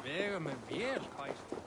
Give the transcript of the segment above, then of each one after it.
Vega með vel fæst.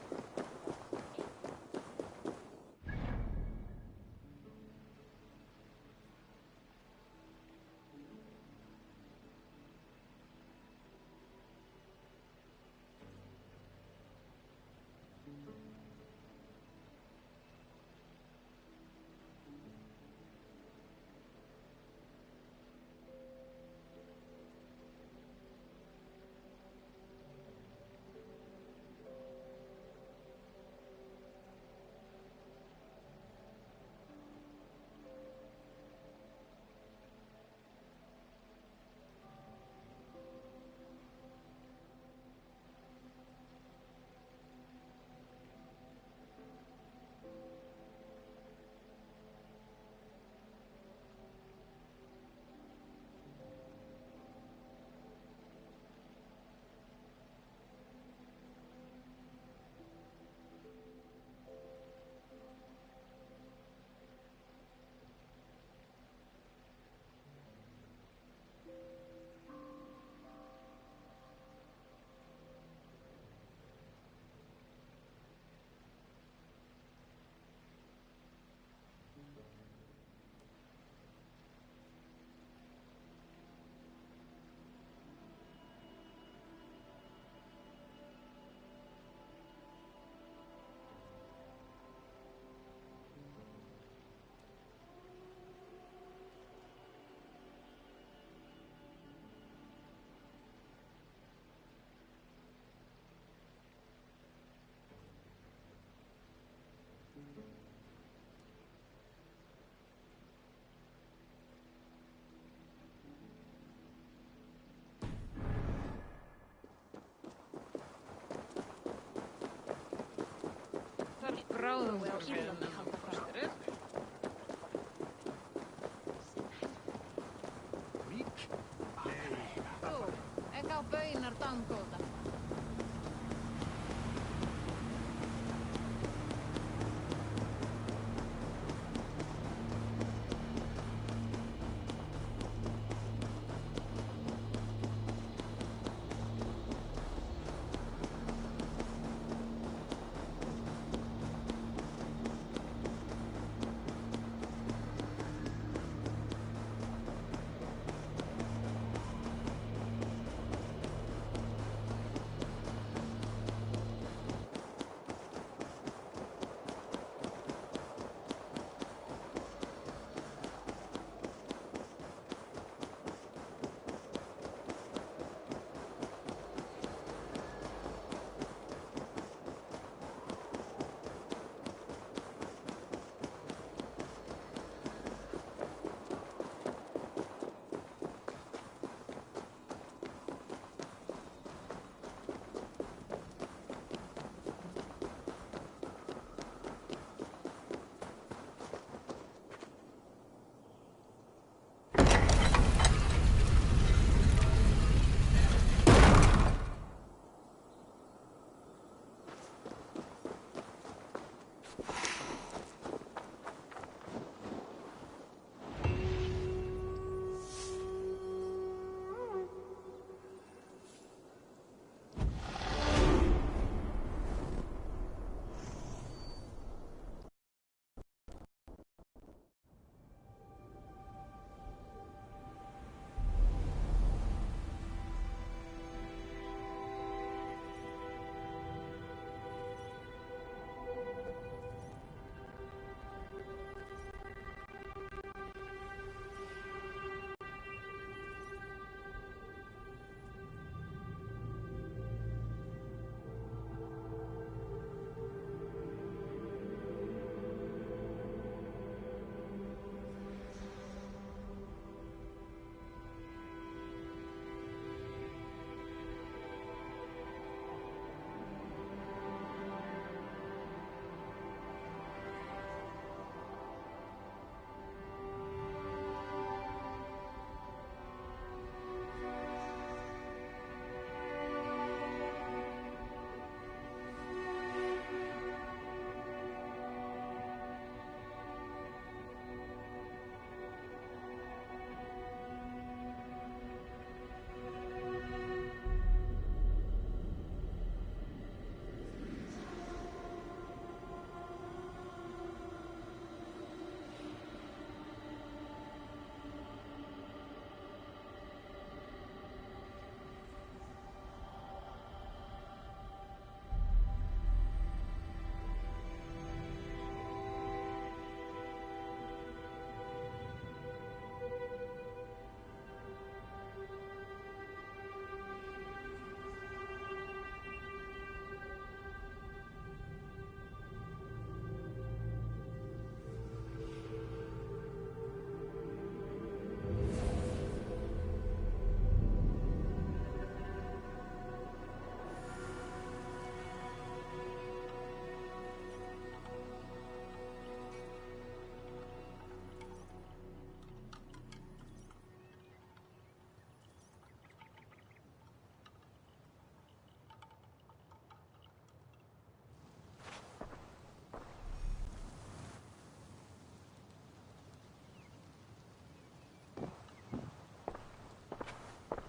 Bráðum þarf við að halda fastur upp. Þú, ekki á baunar dangóta.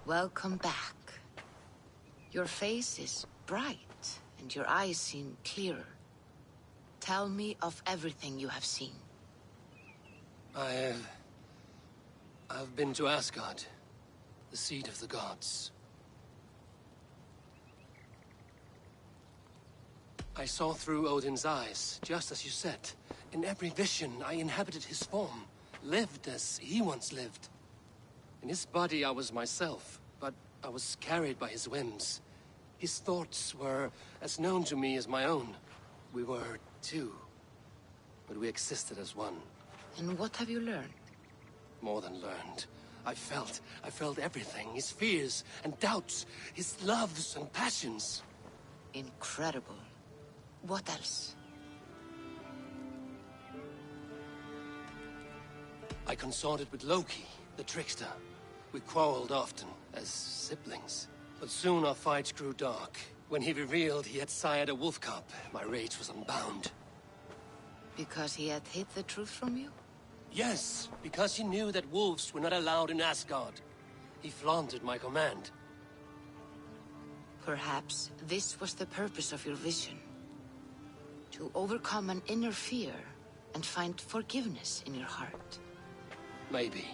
Welcome back. Your face is bright, and your eyes seem clearer. Tell me of everything you have seen. I've been to Asgard, the seat of the gods. I saw through Odin's eyes, just as you said. In every vision, I inhabited his form, lived as he once lived. In his body, I was myself, but I was carried by his whims. His thoughts were as known to me as my own. We were two, but we existed as one. And what have you learned? More than learned. I felt everything. His fears and doubts, his loves and passions. Incredible. What else? I consorted with Loki, the trickster. We quarreled often, as siblings. But soon our fights grew dark. When he revealed he had sired a wolf cub, my rage was unbound. Because he had hid the truth from you? Yes, because he knew that wolves were not allowed in Asgard. He flaunted my command. Perhaps this was the purpose of your vision. To overcome an inner fear and find forgiveness in your heart. Maybe.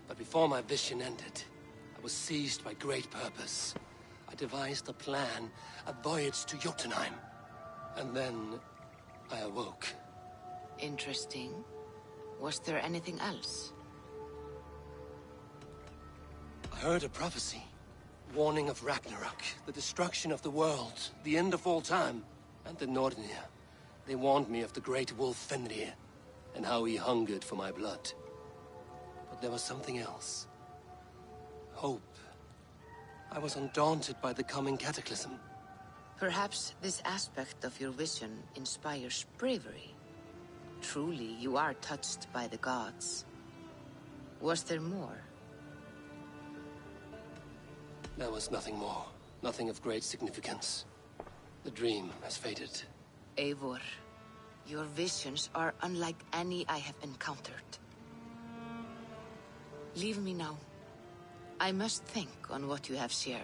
But before my vision ended, I was seized by great purpose. I devised a plan, a voyage to Jotunheim. And then I awoke. Interesting. Was there anything else? I heard a prophecy. Warning of Ragnarok, the destruction of the world, the end of all time. And the Nornir. They warned me of the great wolf Fenrir, and how he hungered for my blood. But there was something else. Hope. I was undaunted by the coming cataclysm. Perhaps this aspect of your vision inspires bravery. Truly, you are touched by the gods. Was there more? There was nothing more. Nothing of great significance. The dream has faded. Eivor, your visions are unlike any I have encountered. Leave me now. I must think on what you have shared.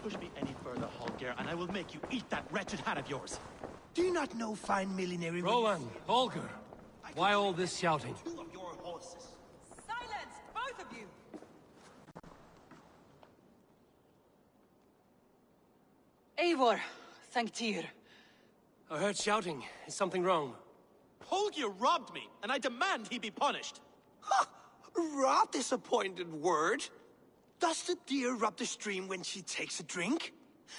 Push me any further, Holger, and I will make you eat that wretched hat of yours. Do you not know fine millinery? Rowan, Holger, why all this shouting? Two of your horses. Silence, both of you! Eivor, thank Tyr. I heard shouting. Is something wrong? Holger robbed me, and I demand he be punished. Ha! Rot disappointed word. Does the deer rub the stream when she takes a drink?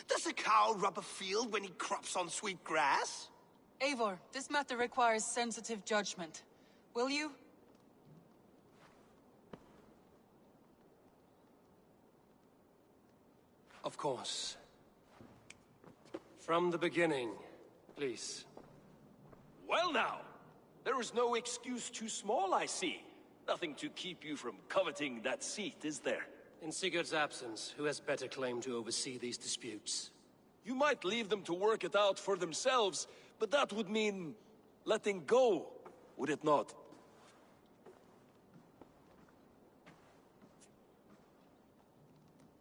Does a cow rub a field when he crops on sweet grass? Eivor, this matter requires sensitive judgment. Will you? Of course. From the beginning, please. Well now, there is no excuse too small, I see. Nothing to keep you from coveting that seat, is there? In Sigurd's absence, who has better claim to oversee these disputes? You might leave them to work it out for themselves, but that would mean letting go, would it not?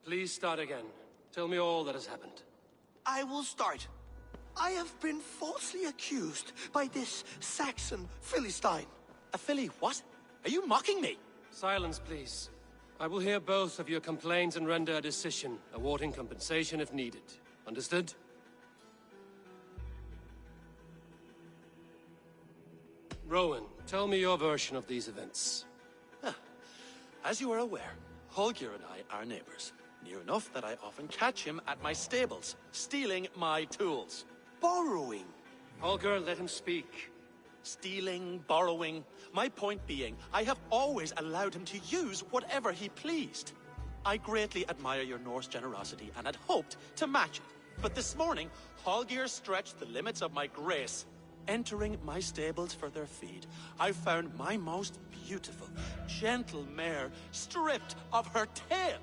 Please start again. Tell me all that has happened. I will start. I have been falsely accused by this Saxon Philistine. A Philly what? Are you mocking me? Silence, please. I will hear both of your complaints and render a decision, awarding compensation if needed. Understood? Rowan, tell me your version of these events. As you are aware, Holger and I are neighbors. Near enough that I often catch him at my stables, stealing my tools. Borrowing. Holger, let him speak. Stealing, borrowing. My point being, I have always allowed him to use whatever he pleased. I greatly admire your Norse generosity and had hoped to match it. But this morning, Holger stretched the limits of my grace. Entering my stables for their feed, I found my most beautiful, gentle mare stripped of her tail.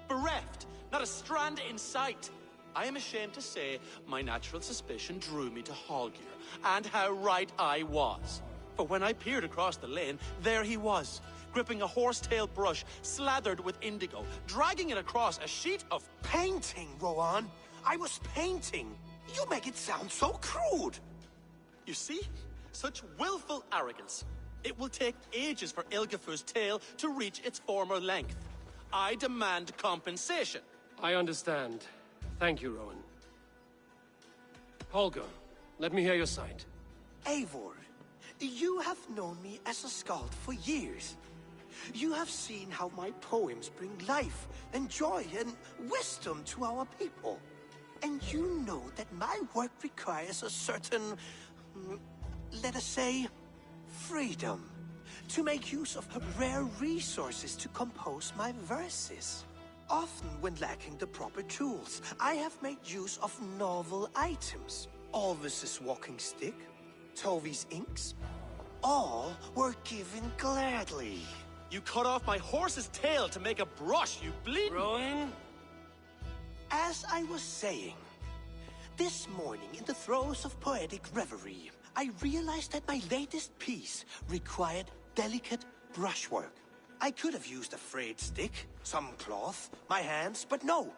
Bereft, not a strand in sight. I am ashamed to say my natural suspicion drew me to Holger, and how right I was. For when I peered across the lane, there he was, gripping a horsetail brush slathered with indigo, dragging it across a sheet of... Painting, Rowan. I was painting. You make it sound so crude. You see? Such willful arrogance. It will take ages for Ilgafur's tail to reach its former length. I demand compensation. I understand. Thank you, Rowan. Holger, let me hear your side. Eivor, you have known me as a skald for years. You have seen how my poems bring life and joy and wisdom to our people. And you know that my work requires a certain, let us say, freedom to make use of rare resources to compose my verses. Often when lacking the proper tools, I have made use of novel items. Alvis's walking stick, Tovi's inks, all were given gladly. You cut off my horse's tail to make a brush, you bleeding... Rowan? As I was saying, this morning in the throes of poetic reverie, I realized that my latest piece required delicate brushwork. I could have used a frayed stick, some cloth, my hands, but no.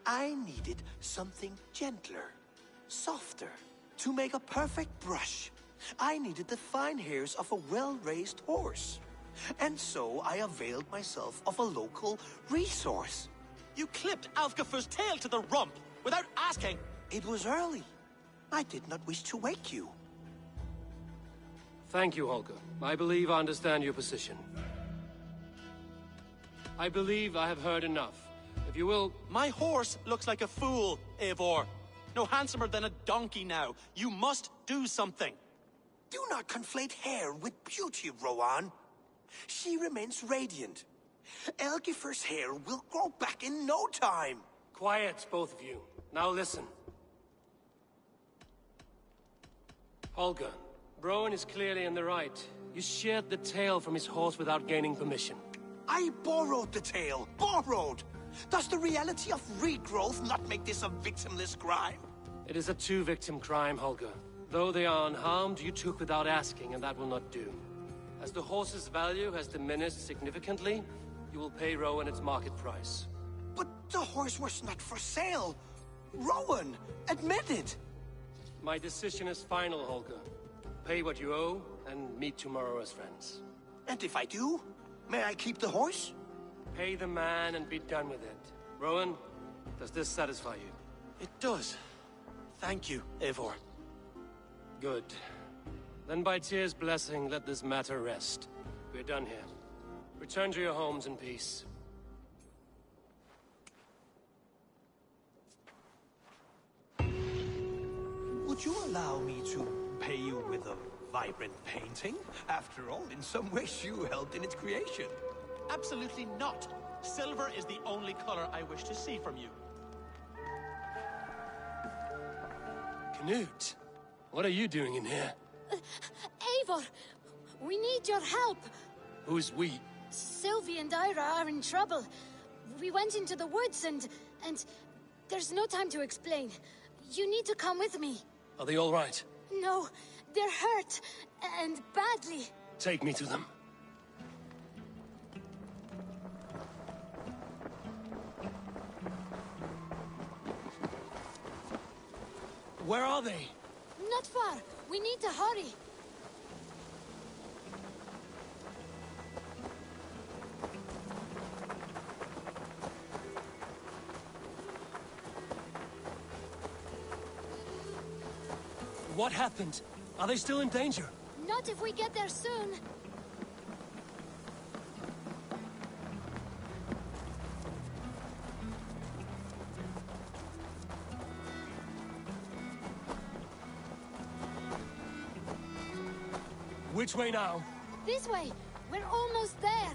I needed something gentler, softer. To make a perfect brush, I needed the fine hairs of a well-raised horse. And so I availed myself of a local resource. You clipped Alfgafur's tail to the rump without asking. It was early. I did not wish to wake you. Thank you, Holger. I believe I understand your position. I believe I have heard enough. If you will... My horse looks like a fool, Eivor. No handsomer than a donkey now. You must do something. Do not conflate hair with beauty, Rowan. She remains radiant. Elgifur's hair will grow back in no time. Quiet, both of you. Now listen. Holger, Rowan is clearly in the right. You sheared the tail from his horse without gaining permission. I borrowed the tail. Borrowed! Does the reality of regrowth not make this a victimless crime? It is a two-victim crime, Holger. Though they are unharmed, you took without asking, and that will not do. As the horse's value has diminished significantly, you will pay Rowan its market price. But the horse was not for sale. Rowan, admit it. My decision is final, Holger. Pay what you owe, and meet tomorrow as friends. And if I do, may I keep the horse? Pay the man and be done with it. Rowan, does this satisfy you? It does. Thank you, Eivor. Good. Then by Tyr's blessing, let this matter rest. We're done here. Return to your homes in peace. Would you allow me to pay you with a vibrant painting? After all, in some ways you helped in its creation. Absolutely not. Silver is the only color I wish to see from you. Knut, what are you doing in here? Eivor, we need your help. Who's we? Sylvie and Ira are in trouble. We went into the woods and there's no time to explain. You need to come with me. Are they all right? No, they're hurt, and badly. Take me to them. Where are they? Not far. We need to hurry. What happened? Are they still in danger? Not if we get there soon. Which way now? This way. We're almost there.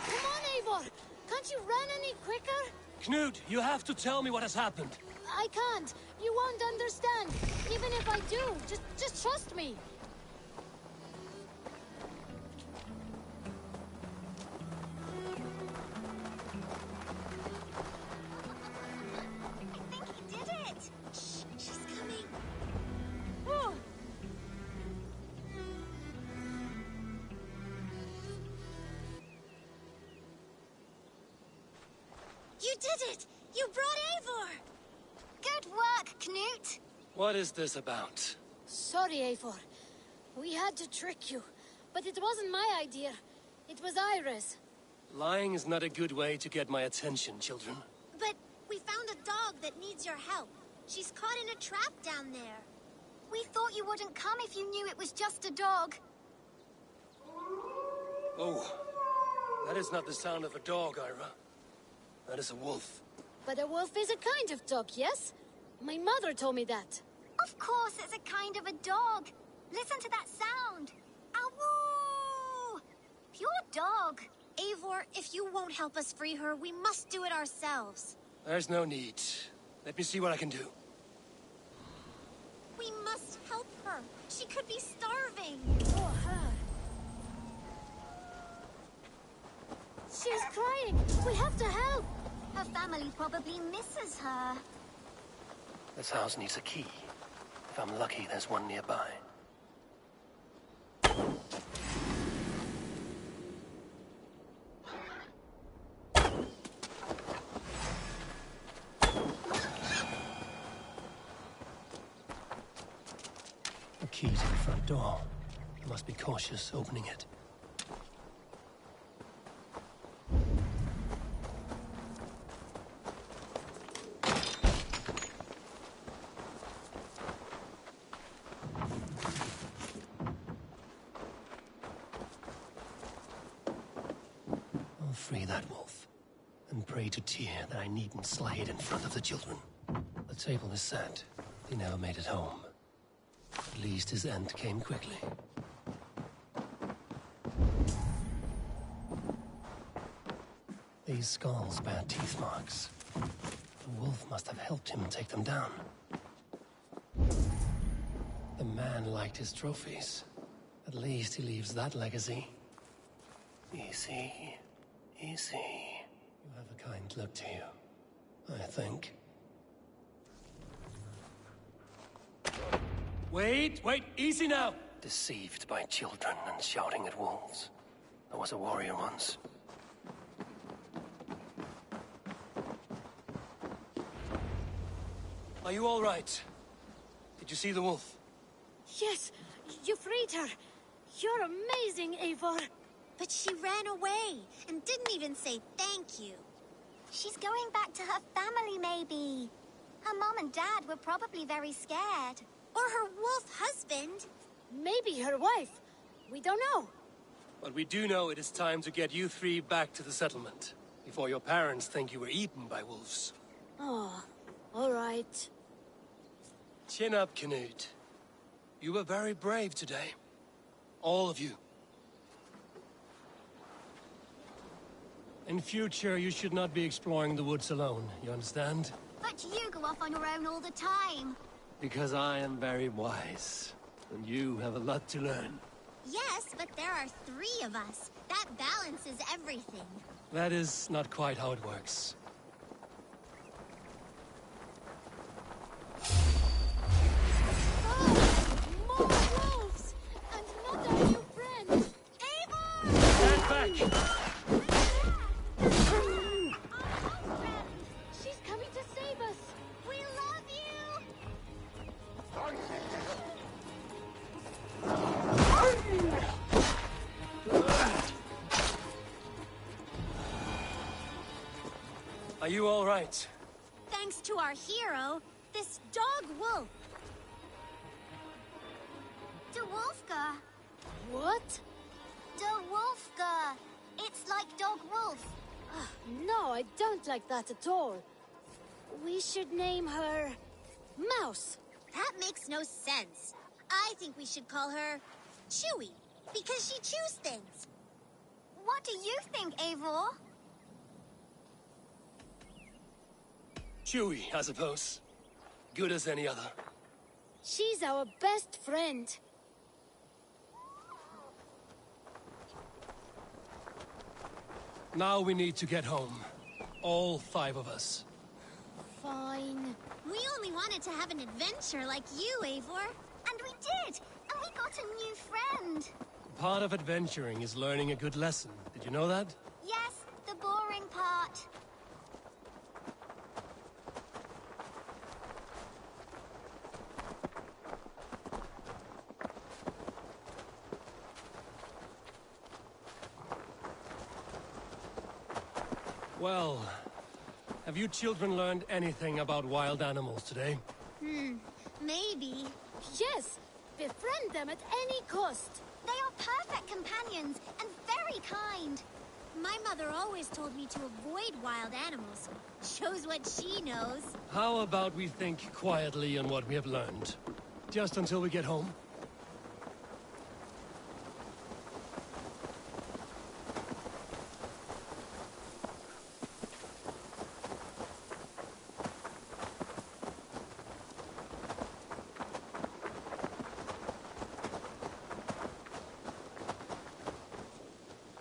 Come on, Eivor! Can't you run any quicker? Knut, you have to tell me what has happened. I can't. You won't understand. Even if I do, just trust me. I think he did it! Shh, she's coming. Oh. You did it! You brought Eivor! Good work, Knut! What is this about? Sorry, Eivor. We had to trick you. But it wasn't my idea. It was Iris. Lying is not a good way to get my attention, children. But we found a dog that needs your help. She's caught in a trap down there. We thought you wouldn't come if you knew it was just a dog. Oh, that is not the sound of a dog, Ira. That is a wolf. But a wolf is a kind of dog, yes? My mother told me that. Of course it's a kind of a dog. Listen to that sound. Awoo! Pure dog. Eivor, if you won't help us free her, we must do it ourselves. There's no need. Let me see what I can do. We must help her. She could be starving. Oh, her. She's crying. We have to help. Her family probably misses her. This house needs a key. If I'm lucky, there's one nearby. A key to the front door. I must be cautious opening it. I'll free that wolf, and pray to Tyr that I needn't slay it in front of the children. The table is set. He never made it home. At least his end came quickly. These skulls bear teeth marks. The wolf must have helped him take them down. The man liked his trophies. At least he leaves that legacy. Easy. Easy. You have a kind look to you, I think. Wait, easy now! Deceived by children and shouting at wolves. I was a warrior once. Are you all right? Did you see the wolf? Yes, you freed her. You're amazing, Eivor. But she ran away and didn't even say thank you. She's going back to her family, maybe. Her mom and dad were probably very scared. Or her wolf husband. Maybe her wife. We don't know. But we do know it is time to get you three back to the settlement. Before your parents think you were eaten by wolves. Oh, all right. Chin up, Knut. You were very brave today. All of you. In future, you should not be exploring the woods alone, you understand? But you go off on your own all the time. Because I am very wise, and you have a lot to learn. Yes, but there are 3 of us. That balances everything. That is not quite how it works. Oh, more wolves! And not our new friend! Eivor! Are you all right? Thanks to our hero, this dog wolf. De Wolfga. What? De Wolfga. It's like dog wolf. No, I don't like that at all. We should name her... Mouse. That makes no sense. I think we should call her Chewy, because she chews things. What do you think, Eivor? Chewy, I suppose. Good as any other. She's our best friend. Now we need to get home. All 5 of us. Fine. We only wanted to have an adventure like you, Eivor. And we did! And we got a new friend! Part of adventuring is learning a good lesson. Did you know that? Yes, the boring part. Well, have you children learned anything about wild animals today? Maybe. Yes! Befriend them at any cost! They are perfect companions and very kind. My mother always told me to avoid wild animals. Shows what she knows. How about we think quietly on what we have learned? Just until we get home?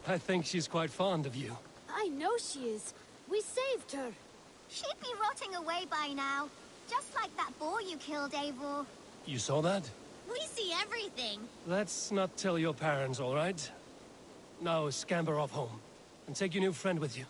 I think she's quite fond of you. I know she is. We saved her. She'd be rotting away by now. Just like that boar you killed, Eivor. You saw that? We see everything. Let's not tell your parents, all right? Now scamper off home. And take your new friend with you.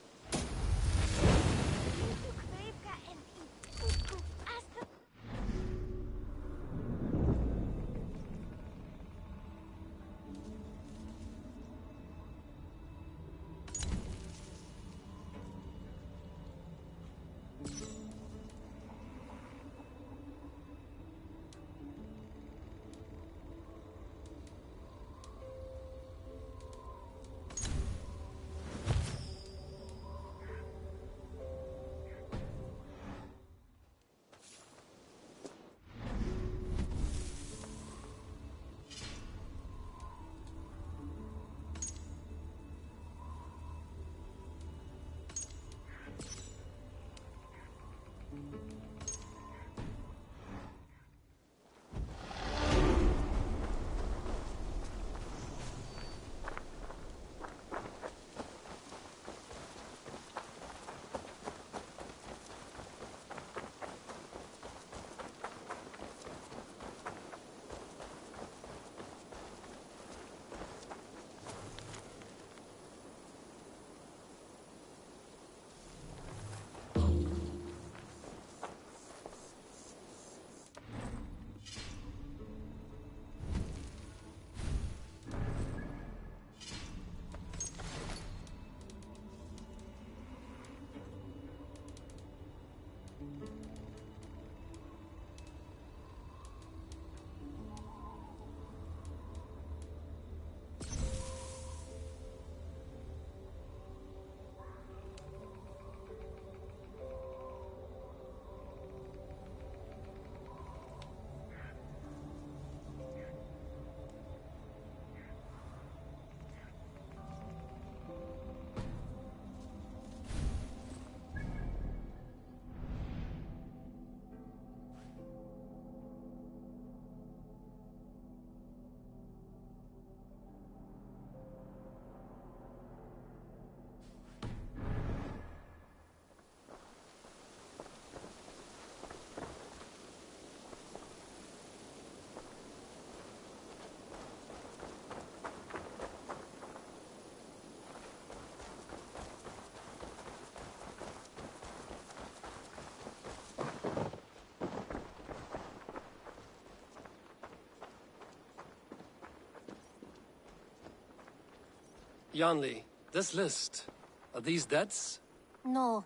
Yanli, this list, are these debts? No.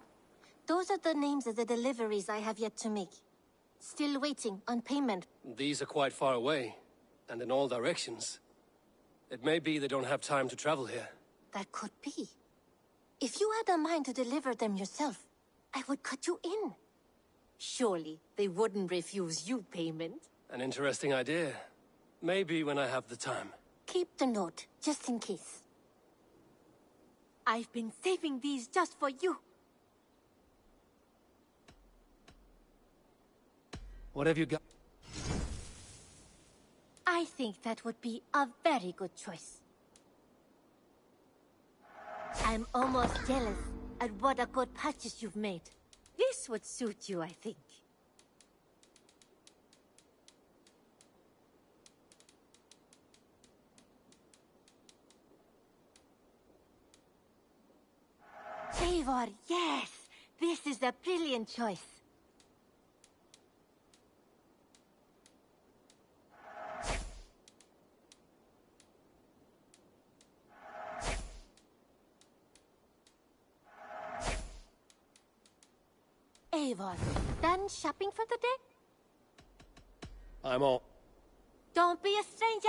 Those are the names of the deliveries I have yet to make. Still waiting on payment. These are quite far away, and in all directions. It may be they don't have time to travel here. That could be. If you had a mind to deliver them yourself, I would cut you in. Surely they wouldn't refuse you payment. An interesting idea. Maybe when I have the time. Keep the note, just in case. I've been saving these just for you. What have you got? I think that would be a very good choice. I'm almost jealous at what a good purchase you've made. This would suit you, I think. Eivor, yes! This is a brilliant choice. Eivor, done shopping for the day? I'm all... Don't be a stranger!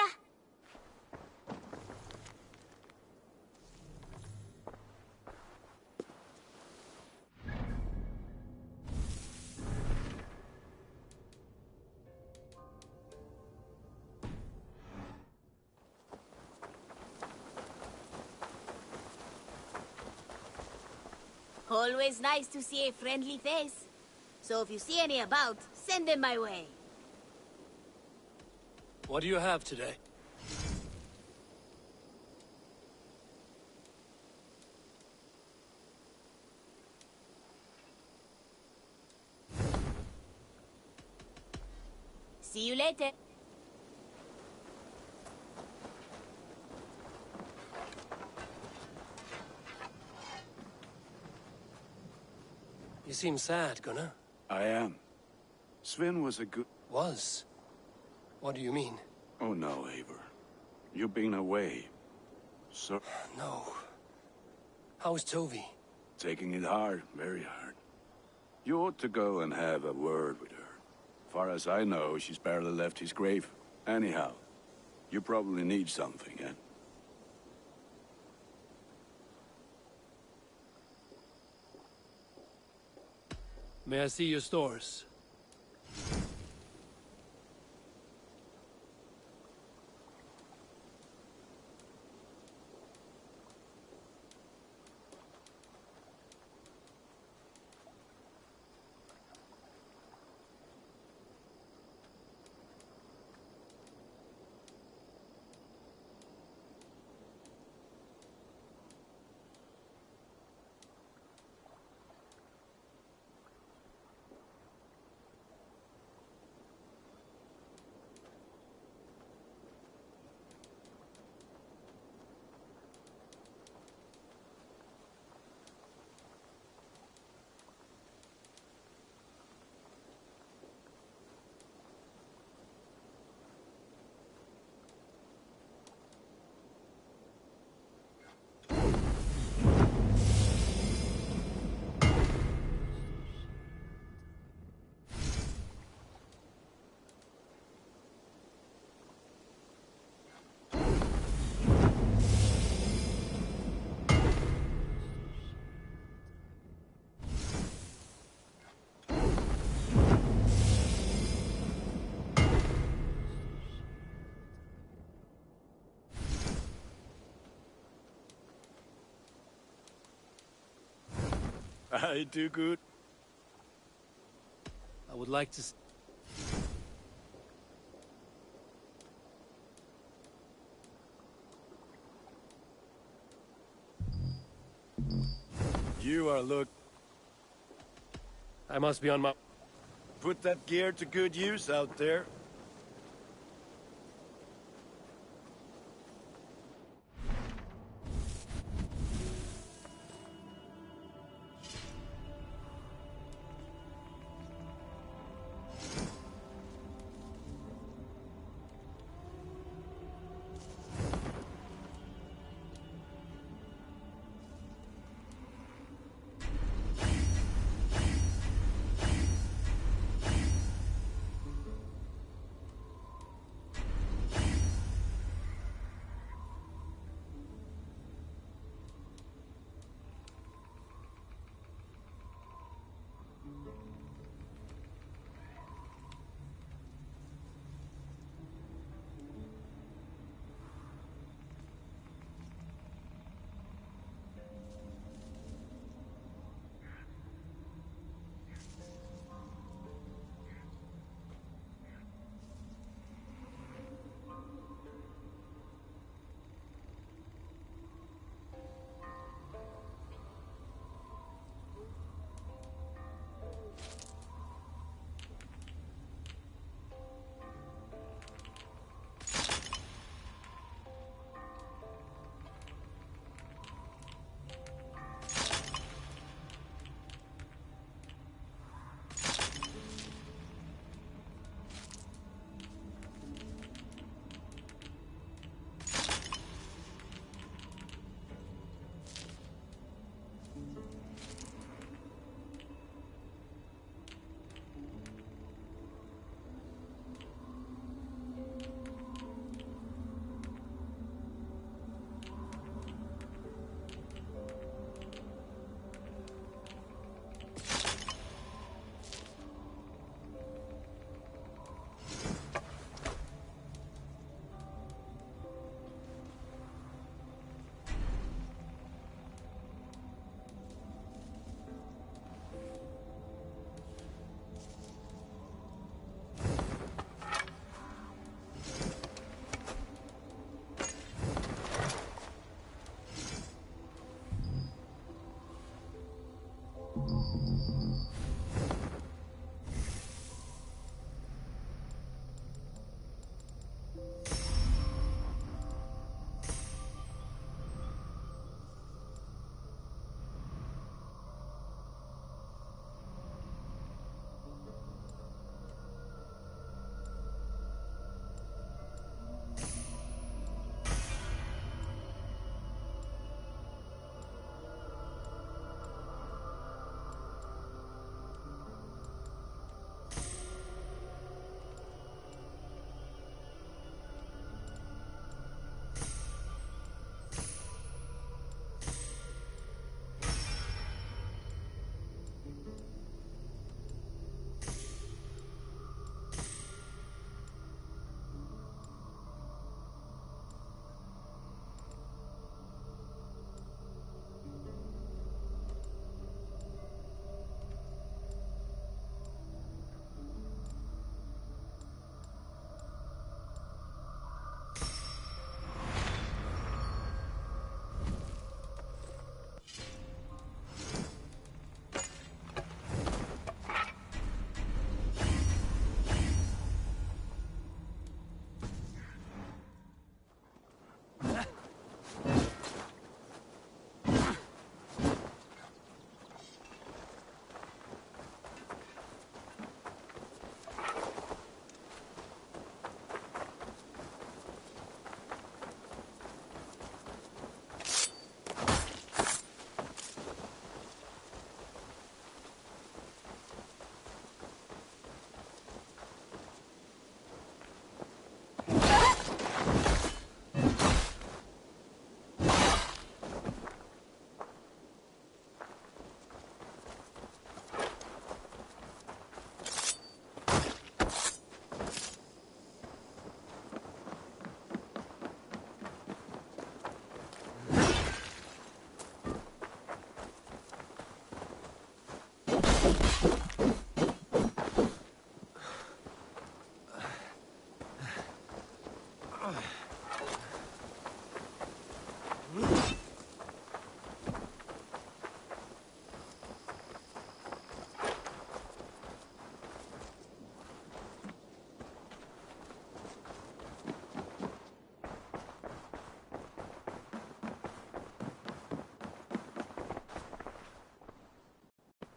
Always nice to see a friendly face. So if you see any about, send them my way. What do you have today? See you later. You seem sad, Gunnar. I am. Sven was a good... Was? What do you mean? Oh no, Eivor. You've been away. So... No. How's Tovi? Taking it hard, very hard. You ought to go and have a word with her. Far as I know, she's barely left his grave. Anyhow, you probably need something, eh? May I see your stores? I do good. I would like to... You are look... I must be on my... Put that gear to good use out there.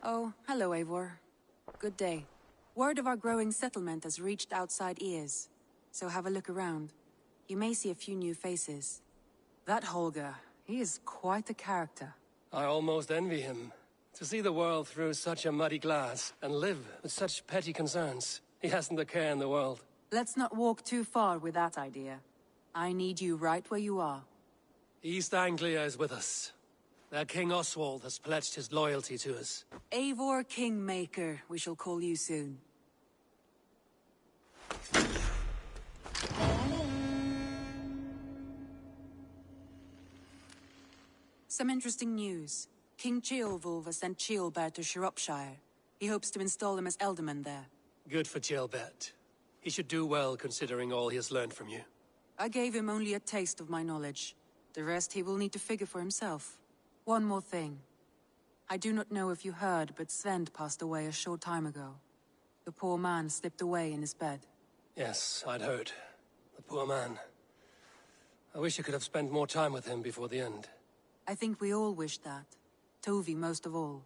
Oh, hello, Eivor. Good day. Word of our growing settlement has reached outside ears, so have a look around. You may see a few new faces. That Holger, he is quite a character. I almost envy him. To see the world through such a muddy glass, and live with such petty concerns. He hasn't a care in the world. Let's not walk too far with that idea. I need you right where you are. East Anglia is with us. Their King Oswald has pledged his loyalty to us. Eivor Kingmaker, we shall call you soon. Some interesting news. King Ceolwulf has sent Ceolbert to Shropshire. He hopes to install him as Elderman there. Good for Ceolbert. He should do well considering all he has learned from you. I gave him only a taste of my knowledge. The rest he will need to figure for himself. One more thing. I do not know if you heard, but Sven passed away a short time ago. The poor man slipped away in his bed. Yes, I'd heard. The poor man. I wish I could have spent more time with him before the end. I think we all wish that. Tovi most of all.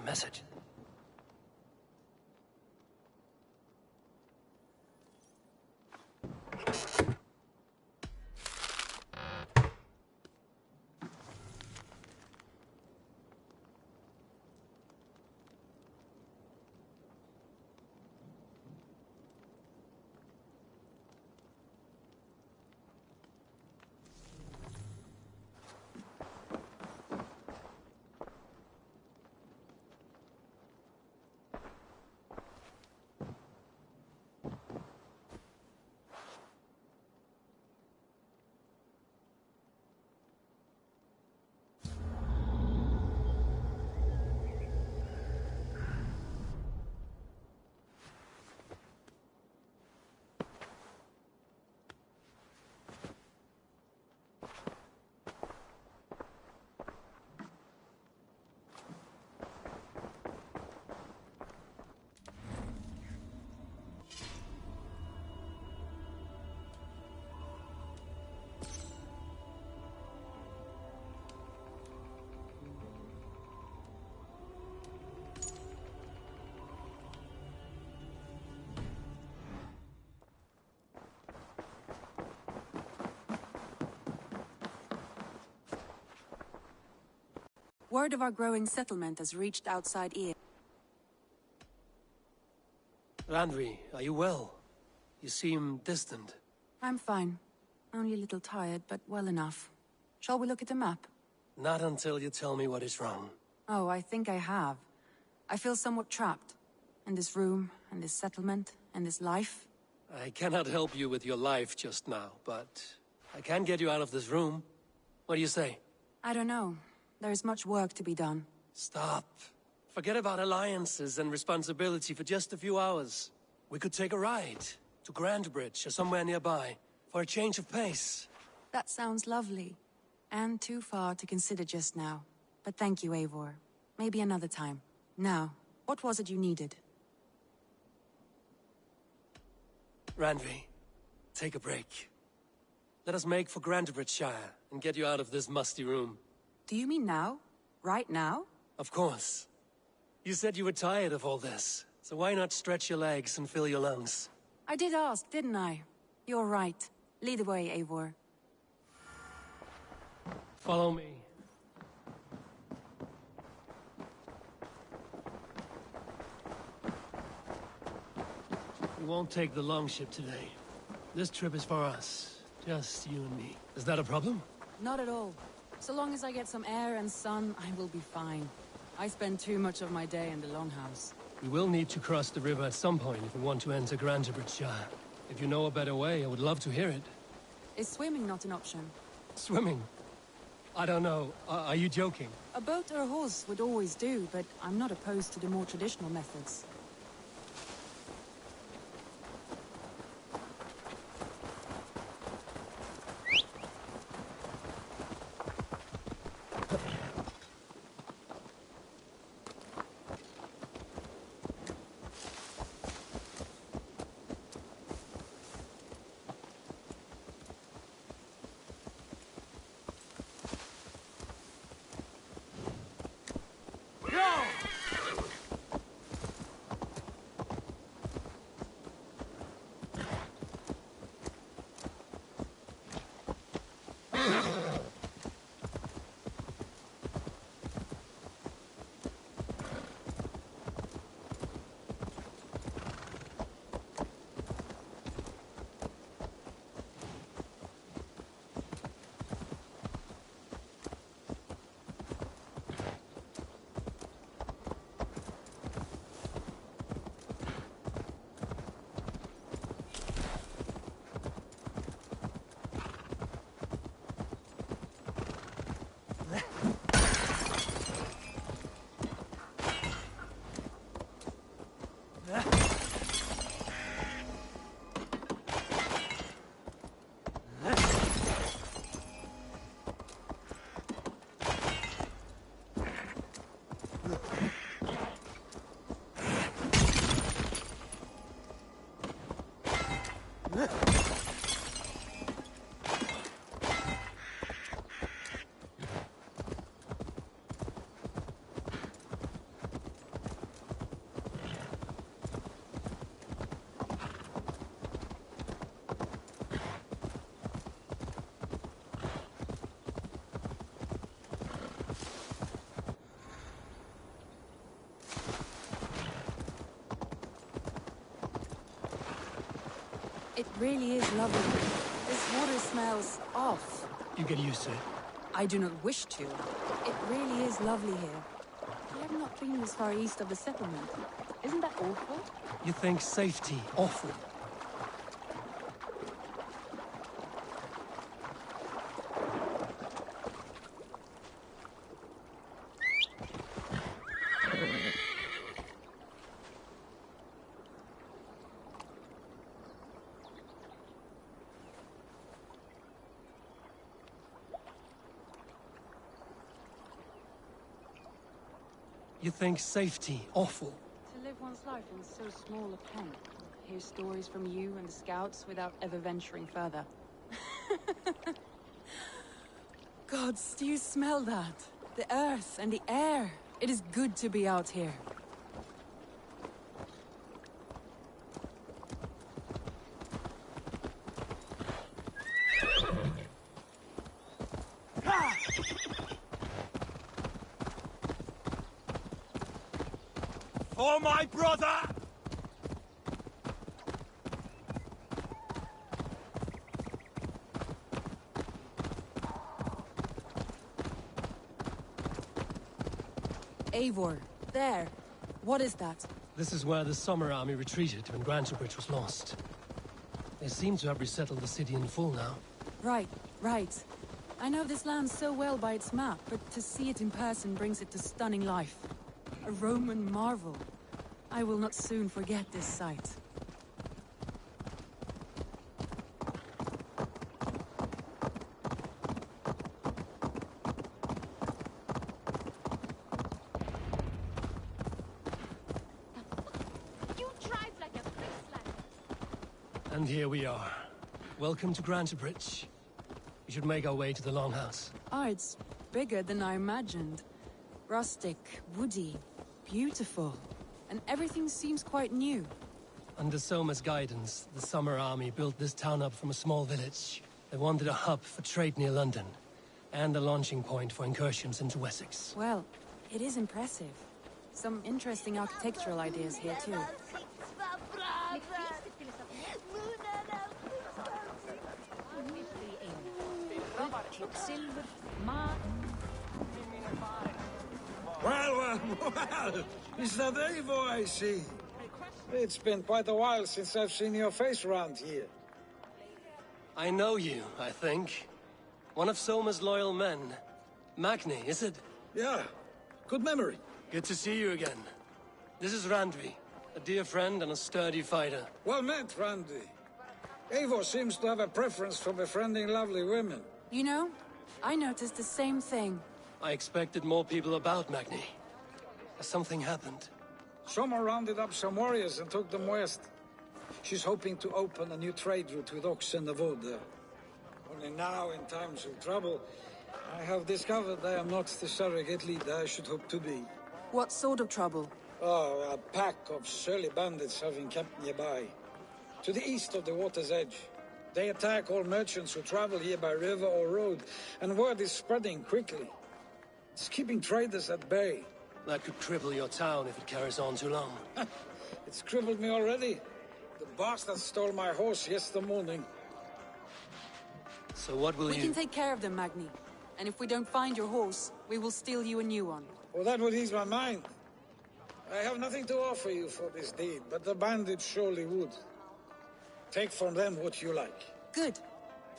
Message. Word of our growing settlement has reached outside ear. Randvi, are you well? You seem distant. I'm fine. Only a little tired, but well enough. Shall we look at the map? Not until you tell me what is wrong. Oh, I think I have. I feel somewhat trapped. In this room, in this settlement, in this life. I cannot help you with your life just now, but I can get you out of this room. What do you say? I don't know. There is much work to be done. Stop. Forget about alliances and responsibility for just a few hours. We could take a ride to Grandbridge or somewhere nearby for a change of pace. That sounds lovely. And too far to consider just now. But thank you, Eivor. Maybe another time. Now, What was it you needed? Randvi, take a break. Let us make for Grantebridgeshire and get you out of this musty room. Do you mean now? Right now? Of course. You said you were tired of all this, so why not stretch your legs and fill your lungs? I did ask, didn't I? You're right. Lead the way, Eivor. Follow me. We won't take the longship today. This trip is for us. Just you and me. Is that a problem? Not at all. So long as I get some air and sun, I will be fine. I spend too much of my day in the Longhouse. We will need to cross the river at some point if we want to enter Grantebridgeshire. If you know a better way, I would love to hear it. Is swimming not an option? Swimming? I don't know. Are you joking? A boat or a horse would always do, but I'm not opposed to the more traditional methods. It really is lovely. This water smells off. You get used to it. I do not wish to. It really is lovely here. I have not been this far east of the settlement. Isn't that awful? You think safety awful? You think safety awful? To live one's life in so small a pen. Hear stories from you and the scouts without ever venturing further. Gods, do you smell that? The earth and the air. It is good to be out here. For my brother! Eivor, there. What is that? This is where the Summer Army retreated when Grantebridge was lost. They seem to have resettled the city in full now. Right, right. I know this land so well by its map, but to see it in person brings it to stunning life. A Roman marvel. I will not soon forget this sight. And here we are. Welcome to Grantebridge. We should make our way to the Longhouse. Ah, it's bigger than I imagined. Rustic, woody, beautiful. And everything seems quite new. Under Soma's guidance, the Summer Army built this town up from a small village. They wanted a hub for trade near London, and a launching point for incursions into Wessex. Well, it is impressive. Some interesting architectural ideas here, too. Well, it's that Eivor I see. It's been quite a while since I've seen your face around here. I know you, I think. One of Soma's loyal men. Magni, is it? Yeah, good memory. Good to see you again. This is Randvi, a dear friend and a sturdy fighter. Well met, Randy. Eivor seems to have a preference for befriending lovely women. You know, I noticed the same thing. I expected more people about Magni. Has something happened? Someone rounded up some warriors and took them west. She's hoping to open a new trade route with Ox and the Wood there. Only now, in times of trouble, I have discovered I am not the surrogate leader I should hope to be. What sort of trouble? Oh, a pack of surly bandits have been kept nearby. To the east of the water's edge. They attack all merchants who travel here by river or road, and word is spreading quickly. It's keeping traders at bay. That could cripple your town if it carries on too long. It's crippled me already. The bastard stole my horse yesterday morning. So what will We can take care of them, Magni. And if we don't find your horse, we will steal you a new one. Well, that would ease my mind. I have nothing to offer you for this deed, but the bandits surely would. Take from them what you like. Good.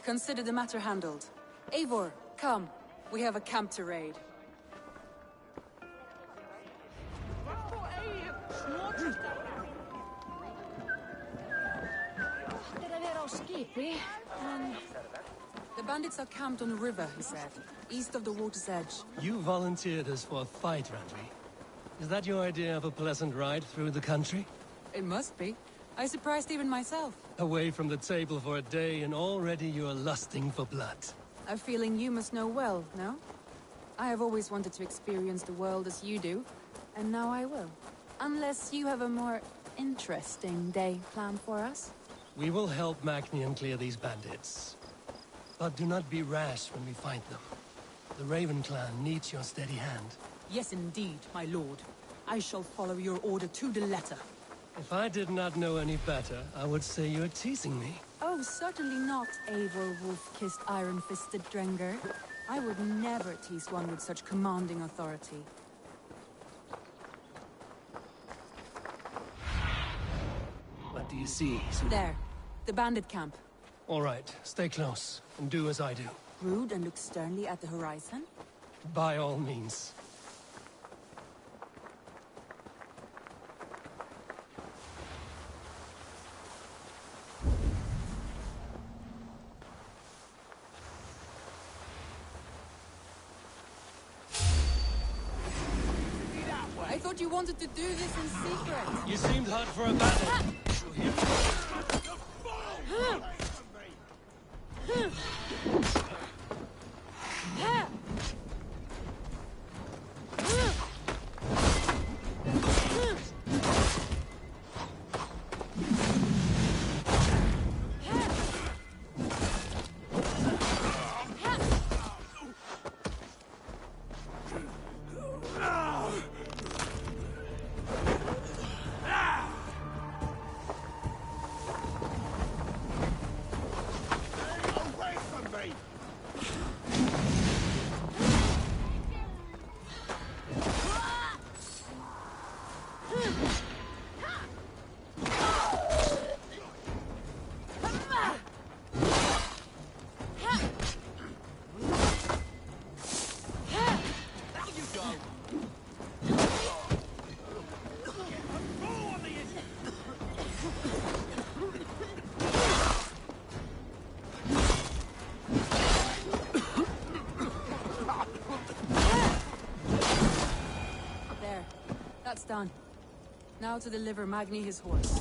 Consider the matter handled. Eivor, come. We have a camp to raid. The bandits are camped on the river, he said, east of the water's edge. You volunteered us for a fight, Randvi. Is that your idea of a pleasant ride through the country? It must be. I surprised even myself. Away from the table for a day and already you are lusting for blood. A feeling you must know well, no? I have always wanted to experience the world as you do, and now I will. Unless you have a more interesting day planned for us? We will help Magnian clear these bandits. But do not be rash when we find them. The Raven clan needs your steady hand. Yes, indeed, my lord. I shall follow your order to the letter. If I did not know any better, I would say you're teasing me. Oh, certainly not, Eivor wolf-kissed iron-fisted Drenger. I would never tease one with such commanding authority. What do you see? There. The bandit camp. All right, stay close, and do as I do. Brood and look sternly at the horizon? By all means. I thought you wanted to do this in secret. You seemed hot for a battle. That's done. Now to deliver Magni his horse.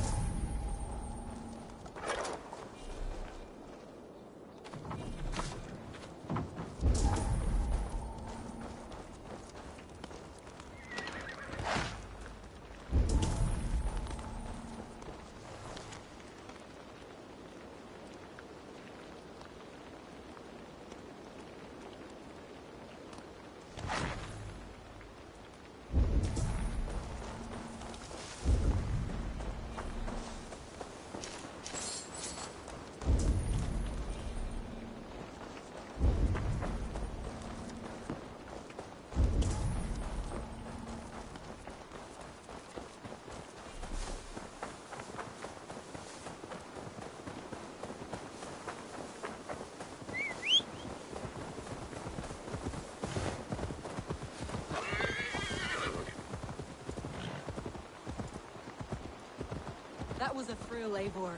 That was a thrill, Eivor.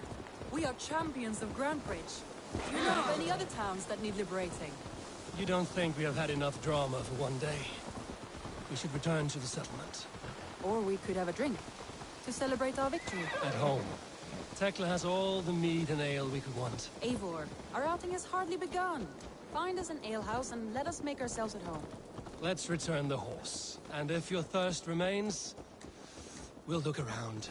We are champions of Grantbridge. Do you know of any other towns that need liberating? You don't think we have had enough drama for one day? We should return to the settlement. Or we could have a drink, to celebrate our victory. At home. Tekla has all the mead and ale we could want. Eivor, our outing has hardly begun. Find us an alehouse and let us make ourselves at home. Let's return the horse. And if your thirst remains, we'll look around.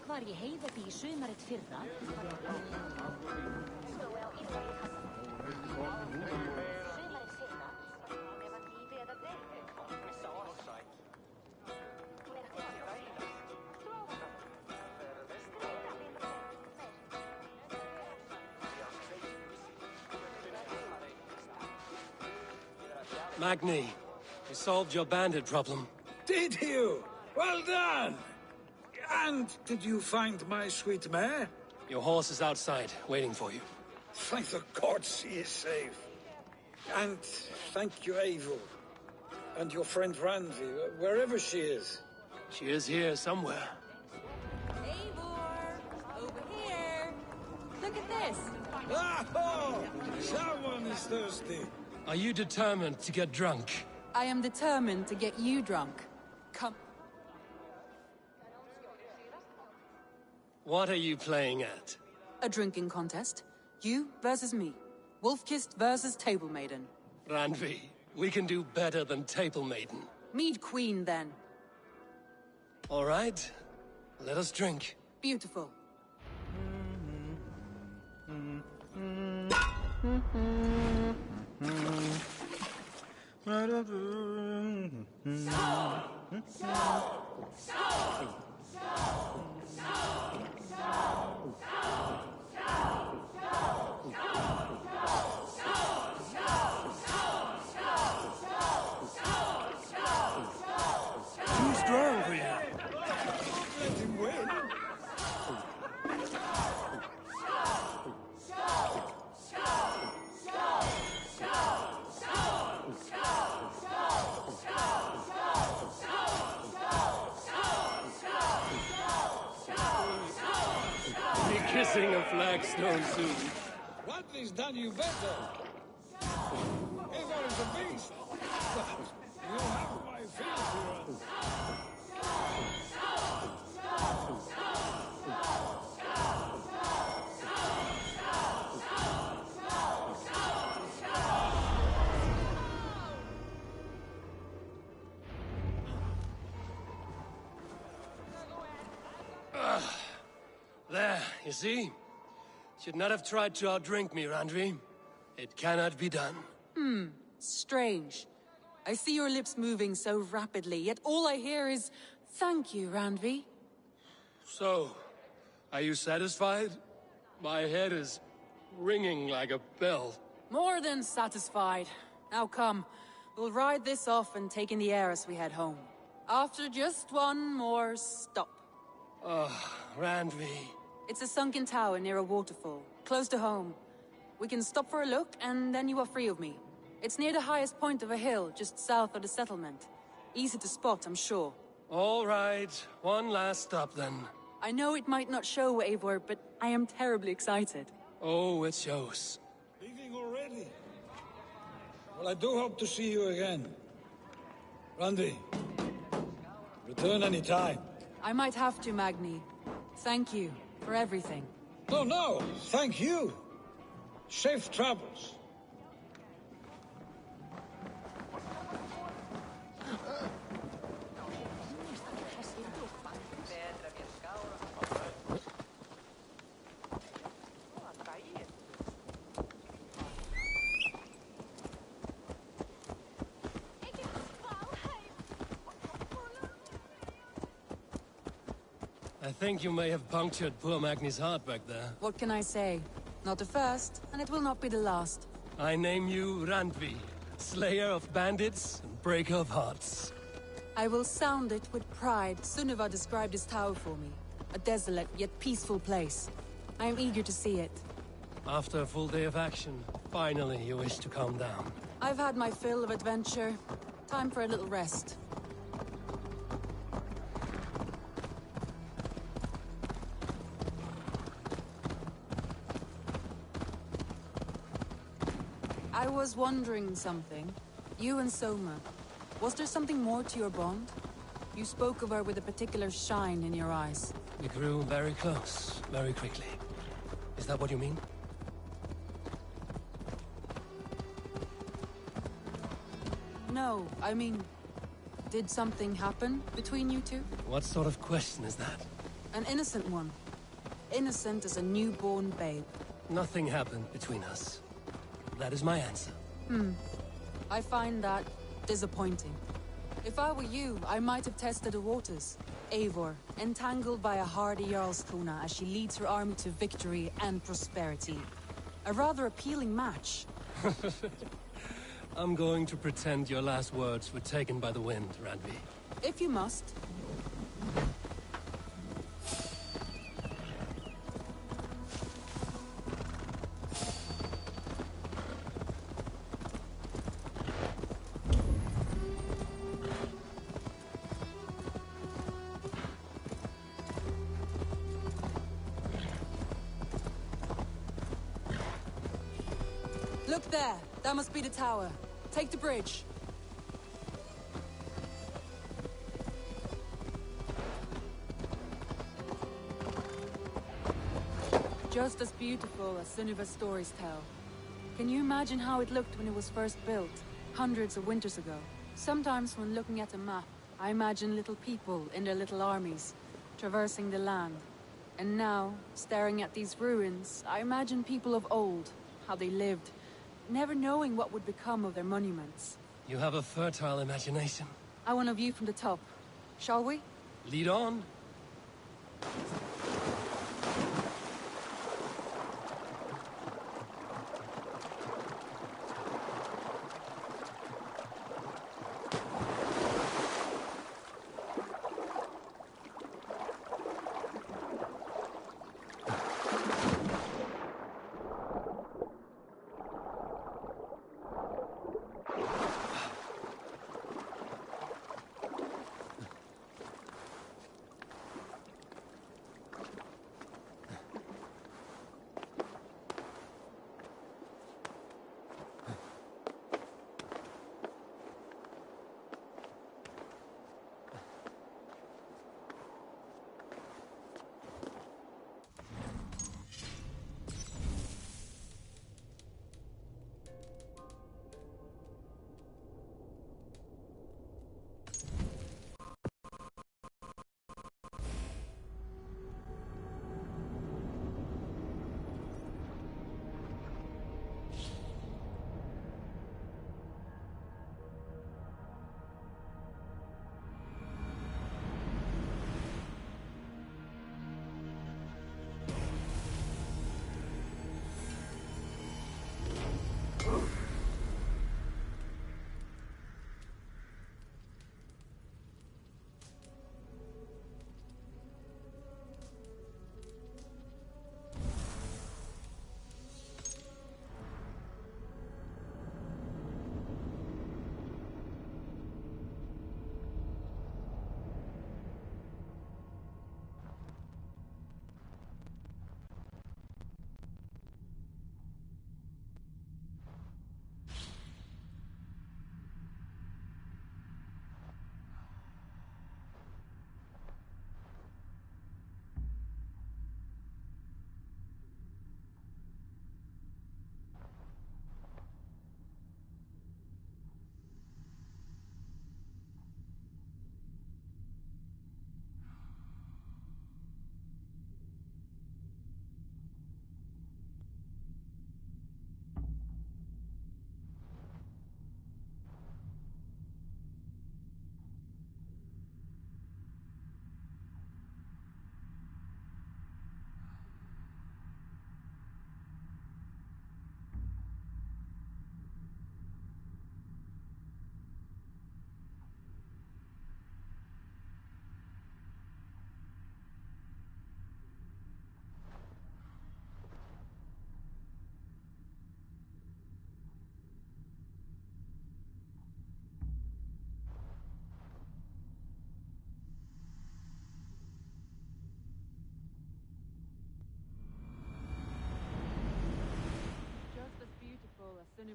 Var ég heiðabi í sumarið fyrra? Magni, we solved your bandit problem. Did you? Well done! And did you find my sweet mare? Your horse is outside, waiting for you. Thank the gods he is safe. And thank you, Eivor. And your friend Randi, wherever she is. She is here somewhere. Eivor! Over here! Look at this! Oh! Someone is thirsty. Are you determined to get drunk? I am determined to get you drunk. Come. What are you playing at? A drinking contest. You versus me. Wolf-Kissed versus Table Maiden. Randvi, we can do better than Table Maiden. Mead Queen, then. All right. Let us drink. Beautiful. Too strong for you. Let him win. Be kissing a flagstone soon. Randvi's done you better. Eivor is a beast. But you have my feelings. There, you see? Should not have tried to outdrink me, Randvi. It cannot be done. Strange. I see your lips moving so rapidly, yet all I hear is, "Thank you, Randvi." So, are you satisfied? My head is ringing like a bell. More than satisfied. Now come, we'll ride this off and take in the air as we head home. After just one more stop. Randvi. It's a sunken tower near a waterfall, close to home. We can stop for a look, and then you are free of me. It's near the highest point of a hill, just south of the settlement. Easy to spot, I'm sure. All right, one last stop then. I know it might not show, Eivor, but I am terribly excited. Oh, it shows. Leaving already? Well, I do hope to see you again. Randi, return any time. I might have to, Magni. Thank you for everything. No, thank you. Safe travels. I think you may have punctured poor Magni's heart back there. What can I say? Not the first, and it will not be the last. I name you Randvi, slayer of bandits and breaker of hearts. I will sound it with pride. Sunniva described his tower for me. A desolate yet peaceful place. I am eager to see it. After a full day of action, finally you wish to calm down. I've had my fill of adventure. Time for a little rest. I was wondering something. You and Soma. Was there something more to your bond? You spoke of her with a particular shine in your eyes. We grew very close, very quickly. Is that what you mean? No, I mean... Did something happen between you two? What sort of question is that? An innocent one. Innocent as a newborn babe. Nothing happened between us. That is my answer. I find that disappointing. If I were you, I might have tested the waters. Eivor, entangled by a hardy Jarlskona as she leads her army to victory and prosperity. A rather appealing match. I'm going to pretend your last words were taken by the wind, Randvi. If you must. Look there! That must be the tower. Take the bridge. Just as beautiful as Sunniva's stories tell. Can you imagine how it looked when it was first built, hundreds of winters ago? Sometimes when looking at a map, I imagine little people in their little armies, traversing the land. And now, staring at these ruins, I imagine people of old, how they lived, never knowing what would become of their monuments. You have a fertile imagination. I want a view from the top. Shall we? Lead on.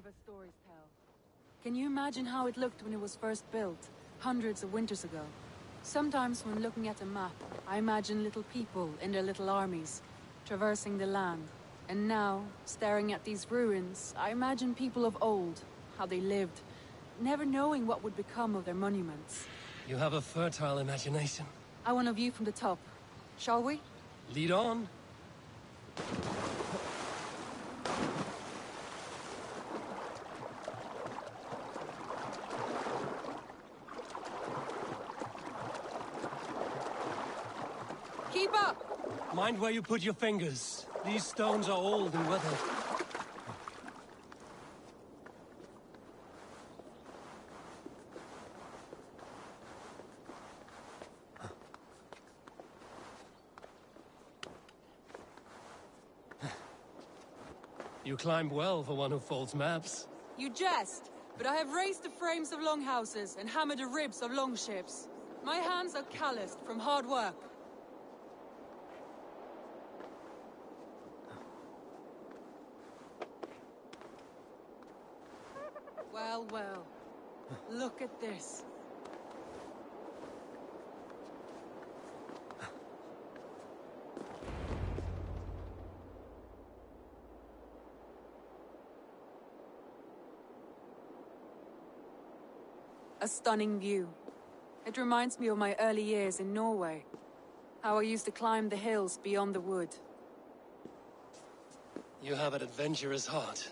river stories tell. Can you imagine how it looked when it was first built, hundreds of winters ago? Sometimes when looking at a map, I imagine little people in their little armies, traversing the land. And now, staring at these ruins, I imagine people of old, how they lived, never knowing what would become of their monuments. You have a fertile imagination. I want a view from the top. Shall we? Lead on. Keep up! Mind where you put your fingers. These stones are old and weathered. You climb well for one who folds maps. You jest, but I have raised the frames of longhouses and hammered the ribs of longships. My hands are calloused from hard work. Well, well. Look at this. A stunning view. It reminds me of my early years in Norway. How I used to climb the hills beyond the wood. You have an adventurous heart.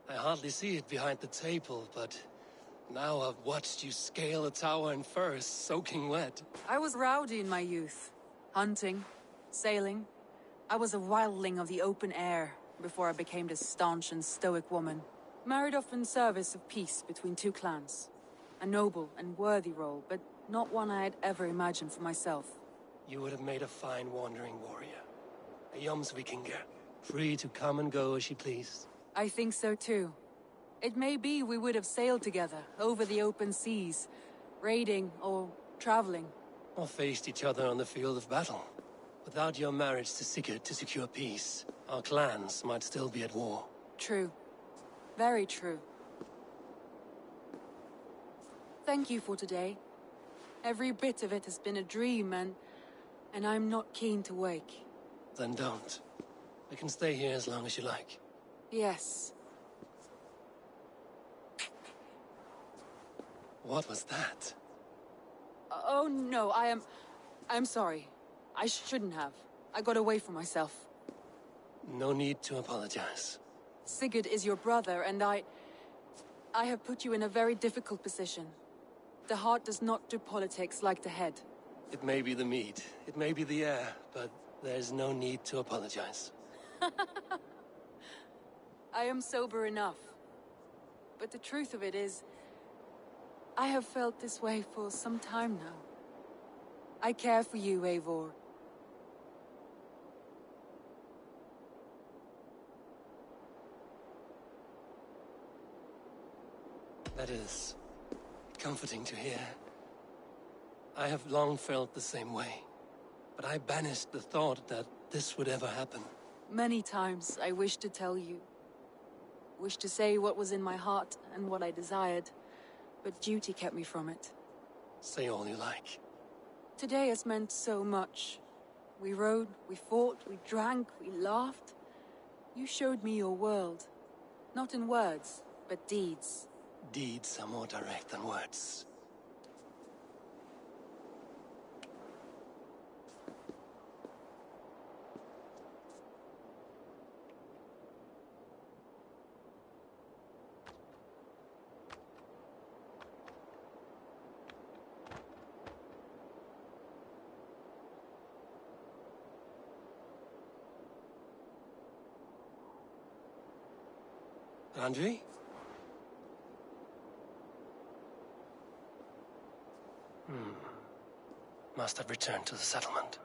I hardly see it behind the table, but now I've watched you scale a tower in furs, soaking wet. I was rowdy in my youth. Hunting, sailing. I was a wildling of the open air before I became this staunch and stoic woman. Married off in service of peace between two clans. A noble and worthy role, but not one I had ever imagined for myself. You would have made a fine wandering warrior. A Jomsvikinger, free to come and go as she pleased. I think so too. It may be we would have sailed together, over the open seas, raiding or traveling. Or faced each other on the field of battle. Without your marriage to Sigurd to secure peace, our clans might still be at war. True. Very true. Thank you for today. Every bit of it has been a dream, and I'm not keen to wake. Then don't. We can stay here as long as you like. Yes. What was that? Oh no, I'm sorry. I shouldn't have. I got away from myself. No need to apologize. Sigurd is your brother, and I have put you in a very difficult position. The heart does not do politics like the head. It may be the meat, it may be the air, but there's no need to apologize. I am sober enough. But the truth of it is, I have felt this way for some time now. I care for you, Eivor. That is comforting to hear. I have long felt the same way, but I banished the thought that this would ever happen. Many times I wished to tell you. Wished to say what was in my heart and what I desired, but duty kept me from it. Say all you like. Today has meant so much. We rode, we fought, we drank, we laughed. You showed me your world. Not in words, but deeds. Deeds are more direct than words. Andri? Must have returned to the settlement.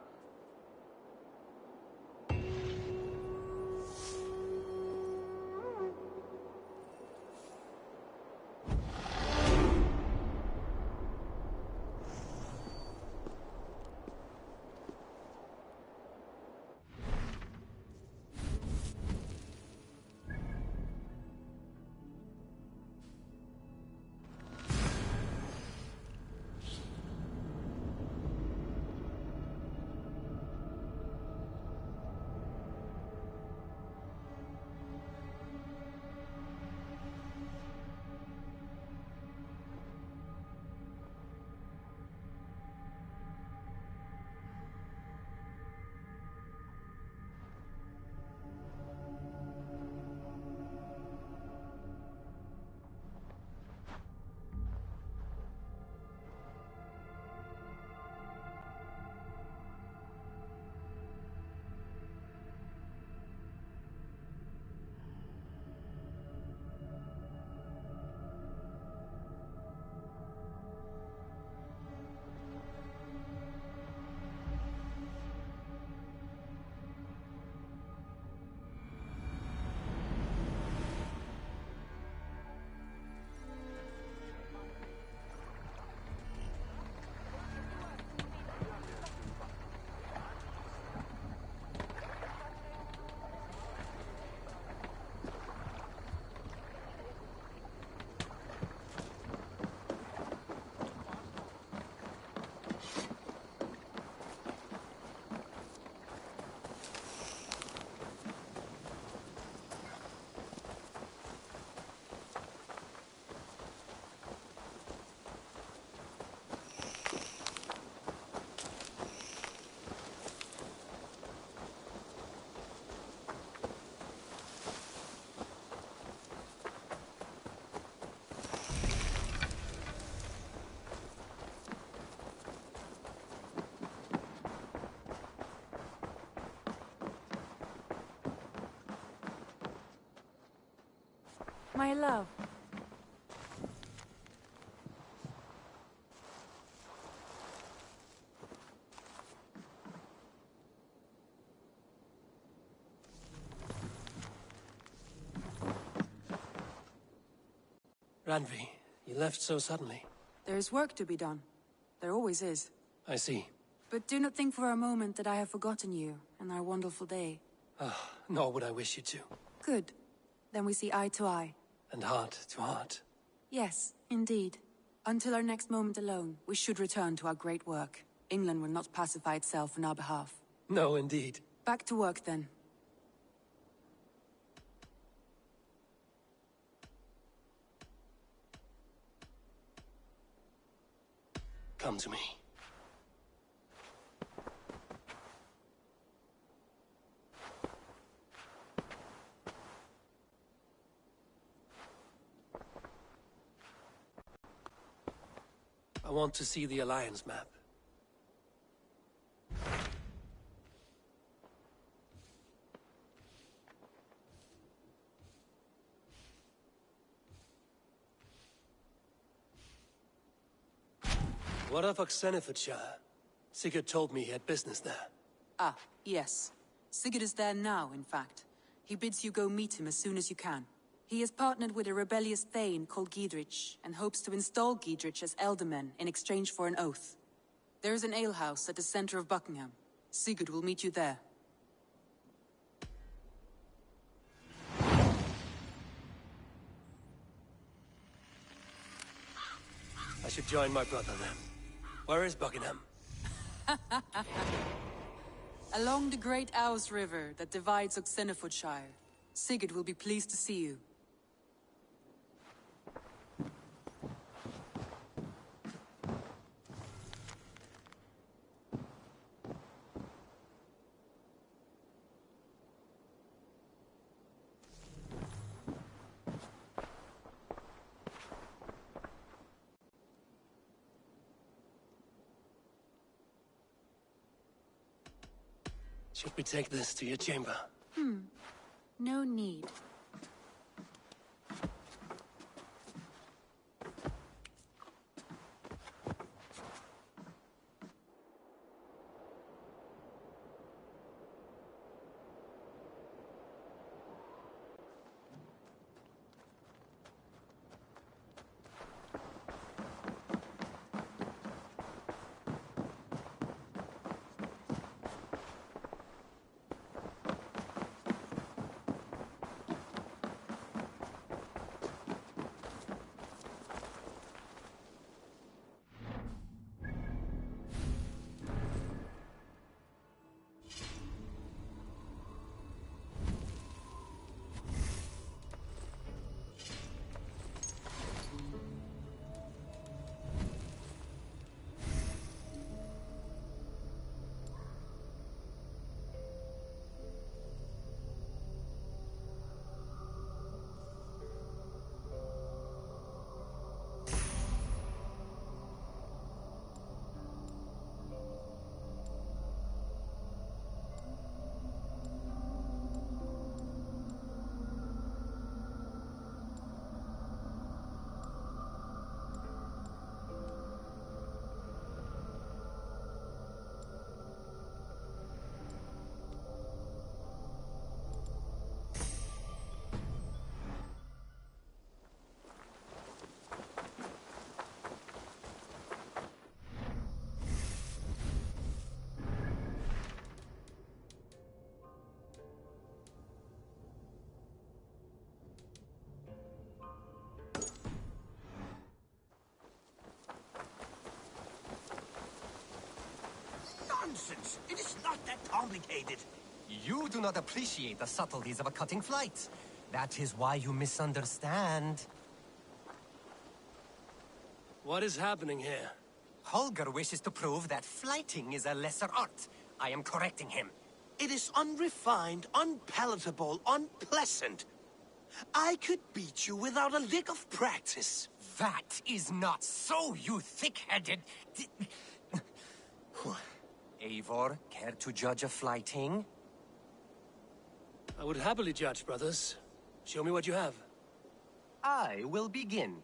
My love. Ranvi, you left so suddenly. There is work to be done. There always is. I see. But do not think for a moment that I have forgotten you and our wonderful day. Nor would I wish you to. Good. Then we see eye to eye. And heart to heart. Yes, indeed. Until our next moment alone, we should return to our great work. England will not pacify itself on our behalf. No, indeed. Back to work, then. Come to me. I want to see the Alliance map. What of Oxenfordshire? Sigurd told me he had business there. Ah, yes. Sigurd is there now, in fact. He bids you go meet him as soon as you can. He has partnered with a rebellious thane called Giedrich, and hopes to install Giedrich as Elderman in exchange for an oath. There is an alehouse at the center of Buckingham. Sigurd will meet you there. I should join my brother then. Where is Buckingham? Along the great Ouse River that divides Oxenfordshire. Sigurd will be pleased to see you. Should we take this to your chamber? No need. Nonsense! It is not that complicated. You do not appreciate the subtleties of a cutting flight. That is why you misunderstand. What is happening here? Holger wishes to prove that flighting is a lesser art. I am correcting him. It is unrefined, unpalatable, unpleasant. I could beat you without a lick of practice. That is not so, you thick-headed... Eivor, care to judge a flighting? I would happily judge, brothers. Show me what you have. I will begin.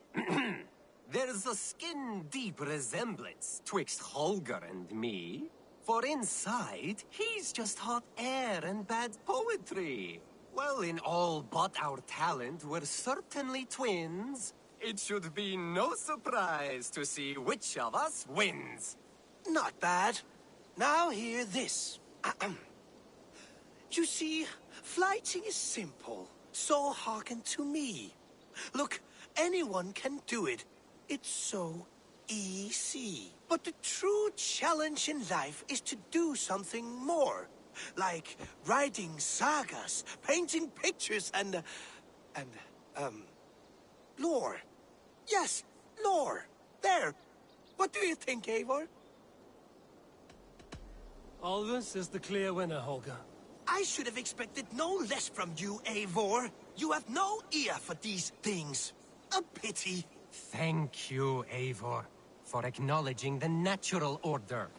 There's a skin-deep resemblance twixt Holger and me. For inside, he's just hot air and bad poetry. Well, in all but our talent, we're certainly twins. It should be no surprise to see which of us wins. Not bad. Now hear this. You see, flighting is simple, so hearken to me. Look, anyone can do it. It's so easy. But the true challenge in life is to do something more. Like writing sagas, painting pictures, and lore. Yes, lore. There. What do you think, Eivor? Alvis is the clear winner, Holger. I should have expected no less from you, Eivor. You have no ear for these things. A pity. Thank you, Eivor, for acknowledging the natural order.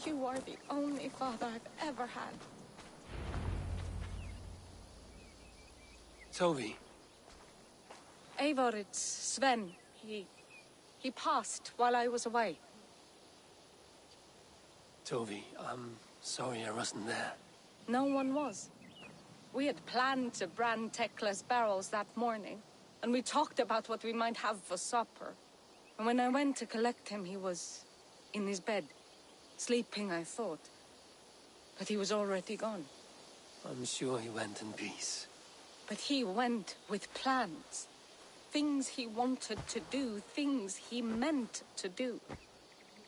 You are the only father I've ever had. Toby. Eivor, it's Sven. He passed while I was away. Toby, I'm sorry I wasn't there. No one was. We had planned to brand Tekla's barrels that morning, and we talked about what we might have for supper. And when I went to collect him, he was in his bed. Sleeping, I thought. But he was already gone. I'm sure he went in peace. But he went with plans. Things he wanted to do, things he meant to do.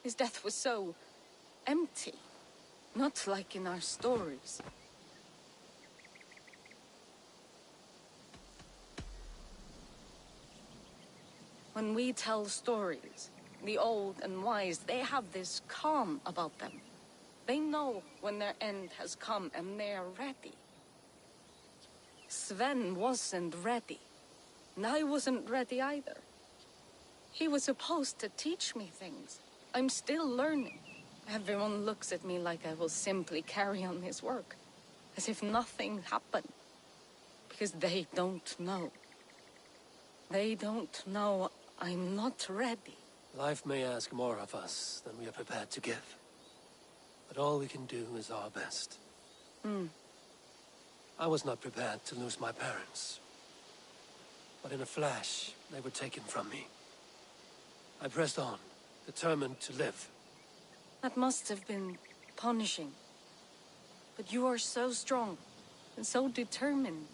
His death was so empty. Not like in our stories. When we tell stories, the old and wise, they have this calm about them. They know when their end has come and they are ready. Sven wasn't ready. And I wasn't ready either. He was supposed to teach me things. I'm still learning. Everyone looks at me like I will simply carry on his work. As if nothing happened. Because they don't know. They don't know I'm not ready. Life may ask more of us than we are prepared to give. But all we can do is our best. I was not prepared to lose my parents. But in a flash, they were taken from me. I pressed on, determined to live. That must have been punishing. But you are so strong and so determined.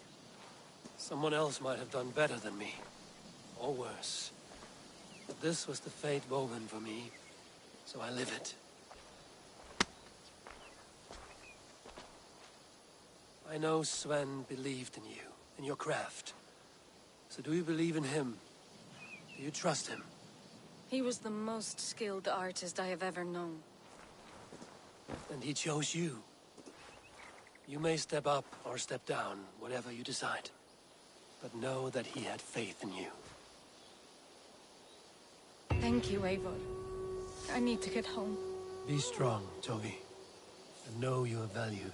Someone else might have done better than me. Or worse. But this was the fate woven for me, so I live it. I know Sven believed in you, in your craft. So do you believe in him? Do you trust him? He was the most skilled artist I have ever known. And he chose you. You may step up or step down, whatever you decide. But know that he had faith in you. Thank you, Eivor. I need to get home. Be strong, Toby. And know you are valued.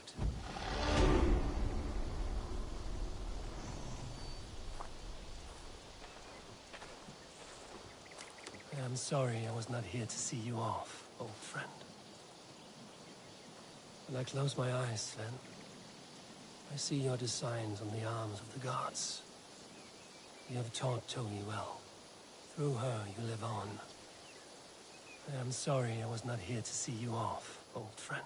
I'm sorry I was not here to see you off, old friend. When I close my eyes, Sven, I see your designs on the arms of the gods. You have taught Togi well. Through her, you live on. I am sorry I was not here to see you off, old friend.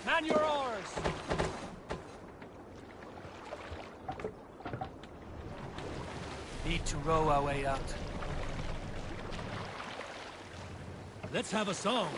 Man your oars! Need to row our way out. Let's have a song.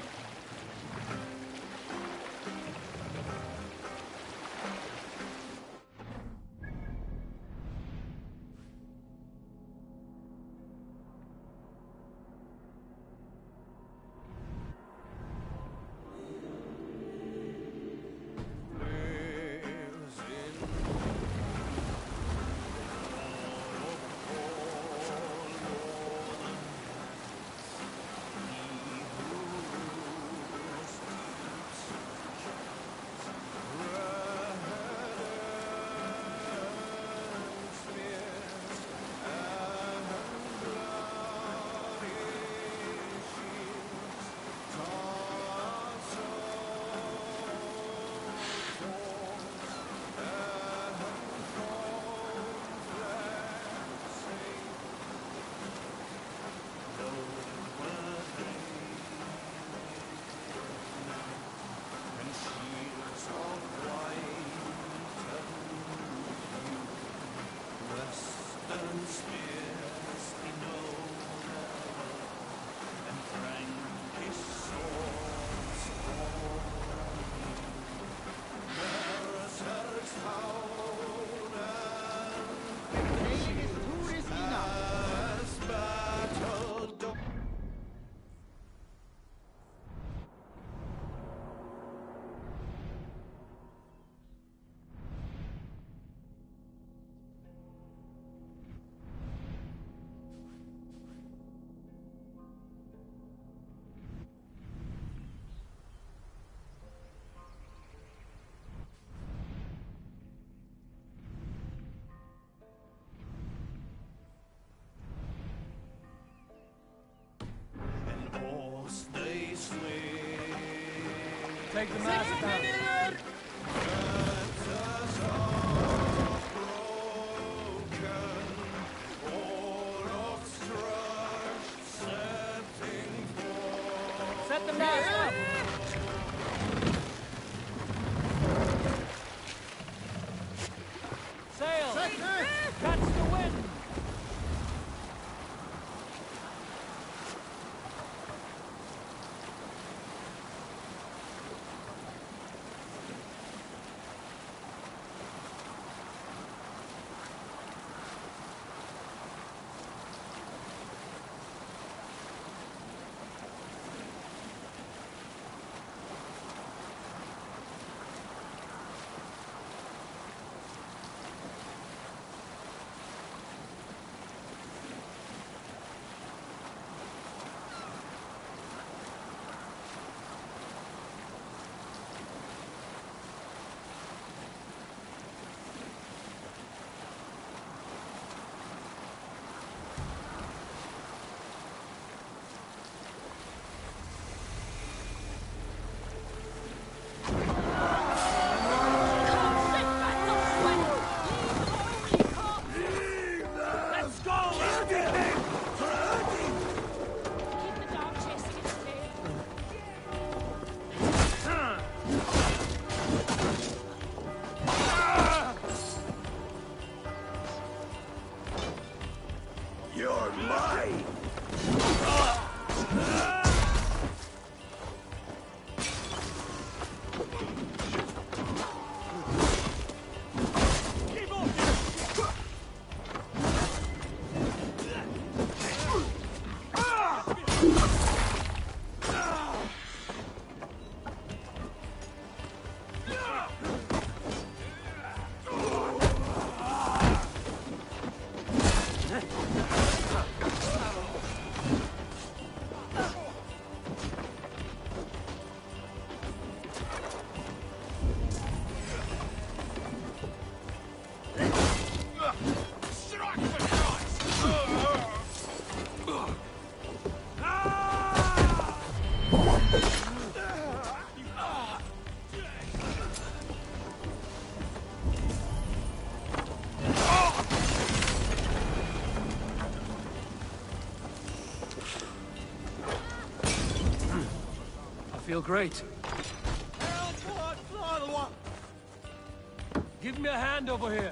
Take the mast down. All of stretched I feel great. Give me a hand over here.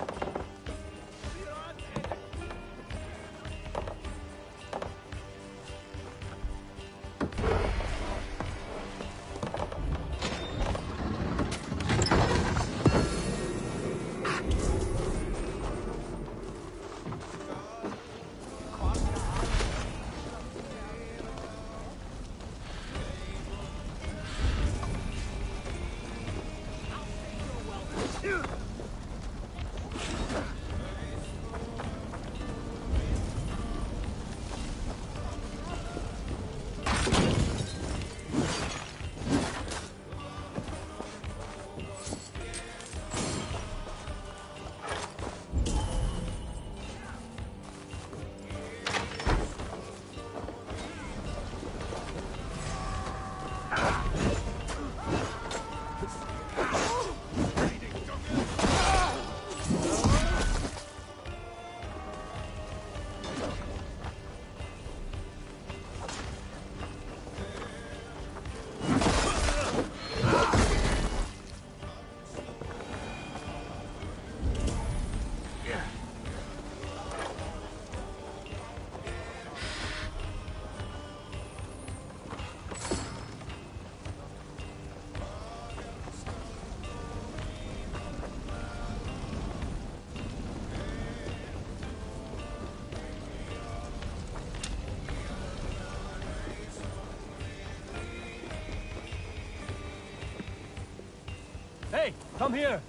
Hey, come here!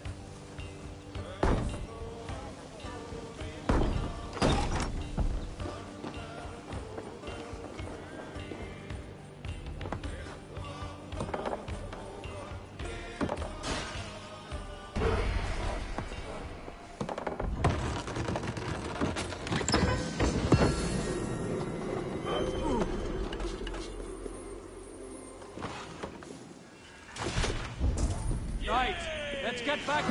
Right, let's get back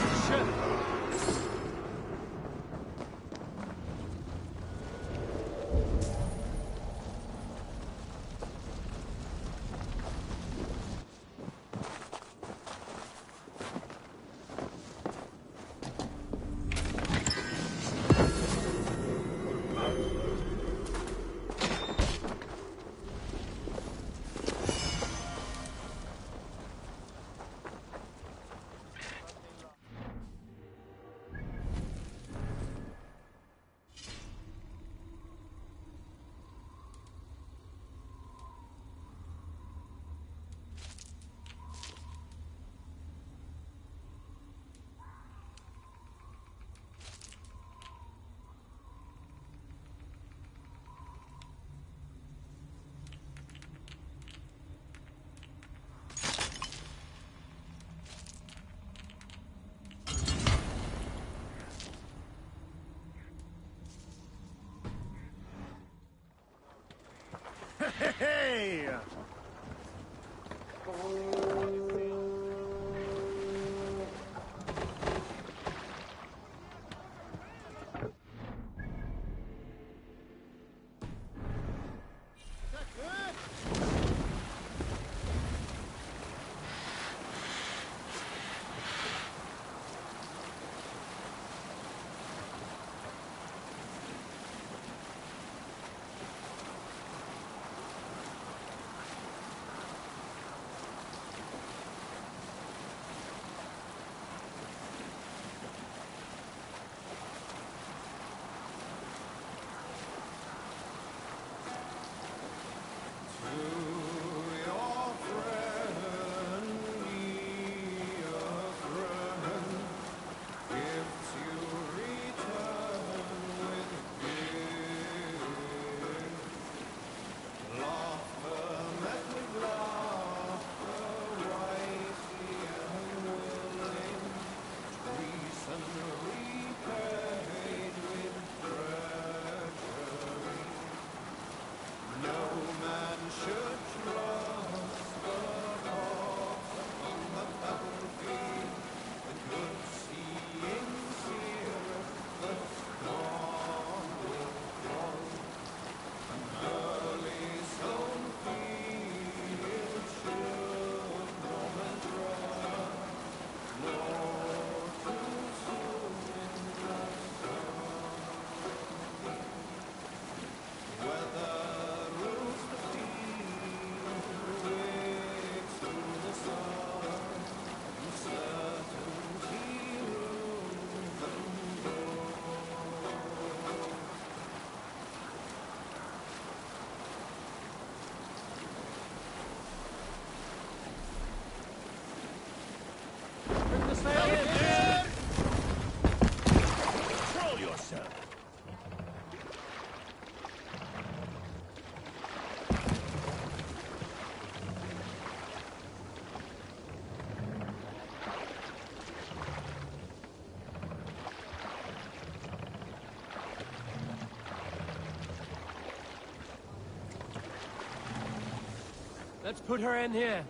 Let's put her in here.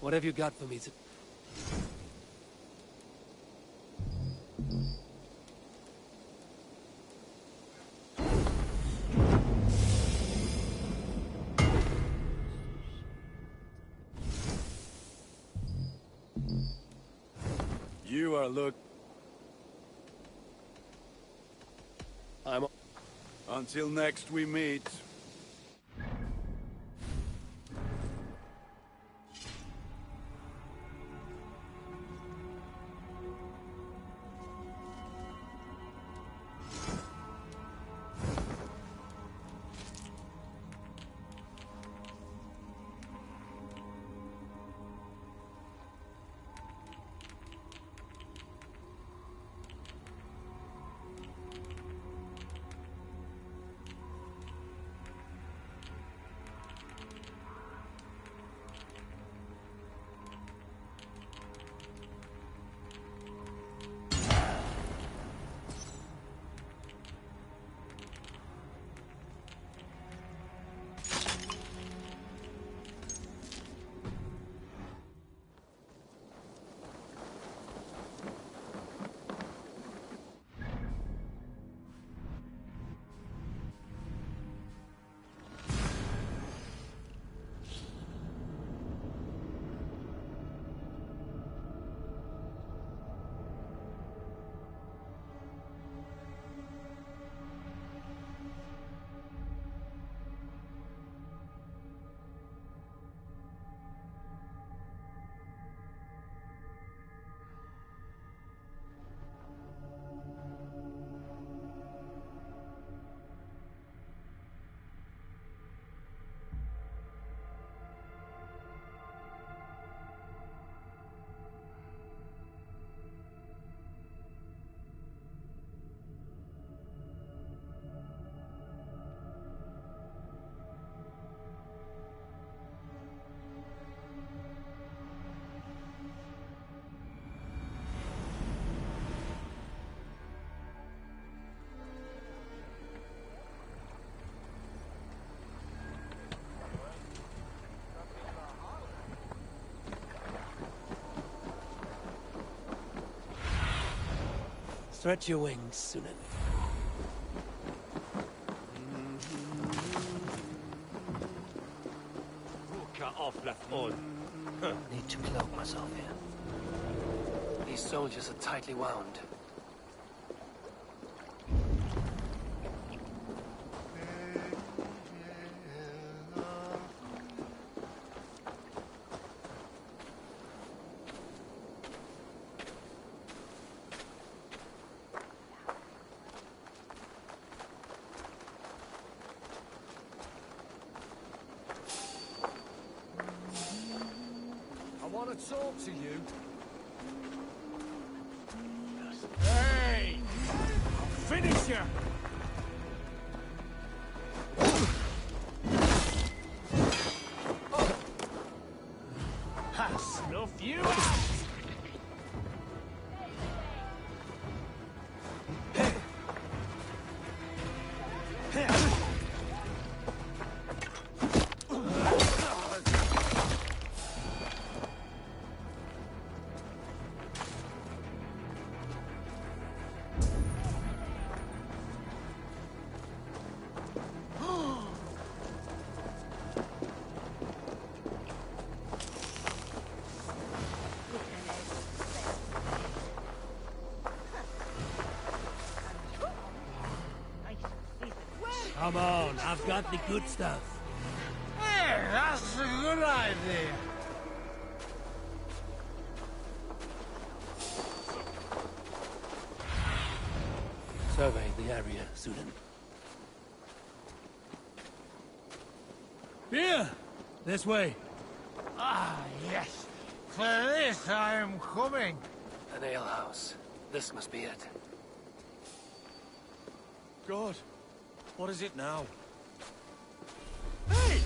What have you got for me to... You are I'm... Until next we meet. Stretch your wings, Sunan. Need to cloak myself here. These soldiers are tightly wound. I want to talk to you. Hey! I'll finish you! Ha! Snuff you out! Come on, I've got the good stuff. Hey, that's a good idea. Survey the area, Sunan. Here! This way. Ah, yes. For this I am coming. An alehouse. This must be it. God, what is it now? Hey!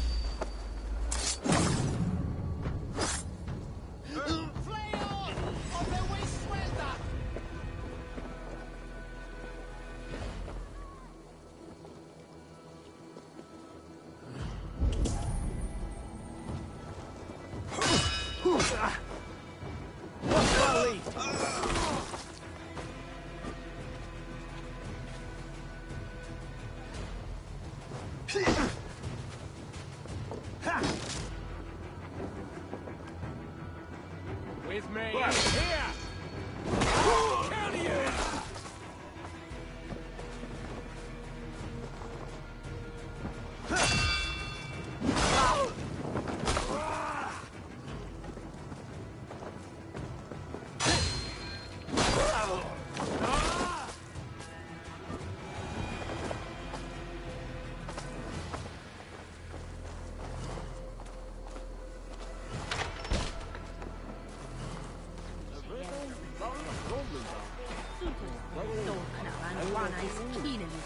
With me. Here! Counter you!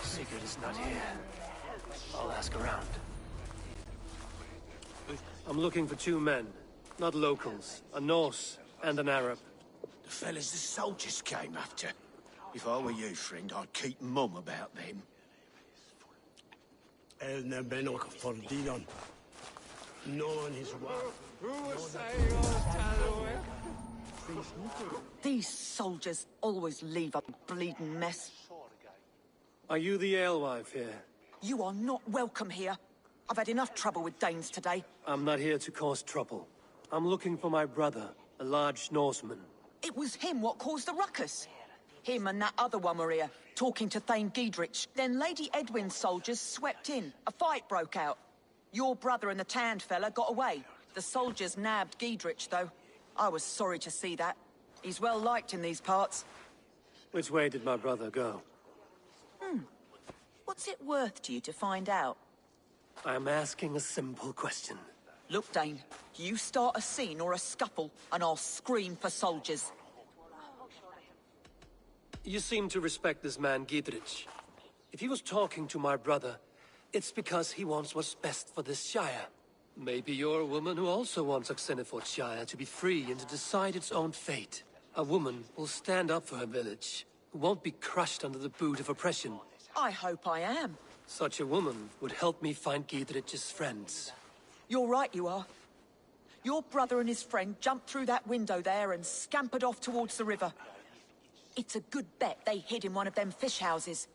Sigurd is not here. I'll ask around. I'm looking for two men. Not locals. A Norse and an Arab. The fellas the soldiers came after. If I were you, friend, I'd keep mum about them. Elna Benok for Dion. No one is These soldiers always leave a bleeding mess. Are you the alewife here? You are not welcome here. I've had enough trouble with Danes today. I'm not here to cause trouble. I'm looking for my brother, a large Norseman. It was him what caused the ruckus. Him and that other one were here, talking to Thane Giedrich. Then Lady Edwin's soldiers swept in. A fight broke out. Your brother and the tanned fella got away. The soldiers nabbed Giedrich, though. I was sorry to see that. He's well liked in these parts. Which way did my brother go? What's it worth to you to find out? I'm asking a simple question. Look, Dane, you start a scene or a scuffle, and I'll scream for soldiers. You seem to respect this man, Giedrich. If he was talking to my brother, it's because he wants what's best for this Shire. Maybe you're a woman who also wants Oxenford Shire to be free and to decide its own fate. A woman who'll stand up for her village, who won't be crushed under the boot of oppression. I hope I am. Such a woman would help me find Giedrich's friends. You're right, you are. Your brother and his friend jumped through that window there and scampered off towards the river. It's a good bet they hid in one of them fish houses.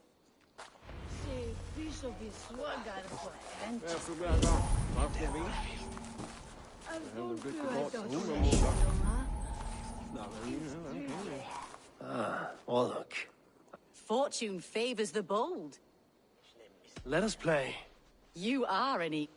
Ah, well, look. Fortune favors the bold. Let us play. You are an e...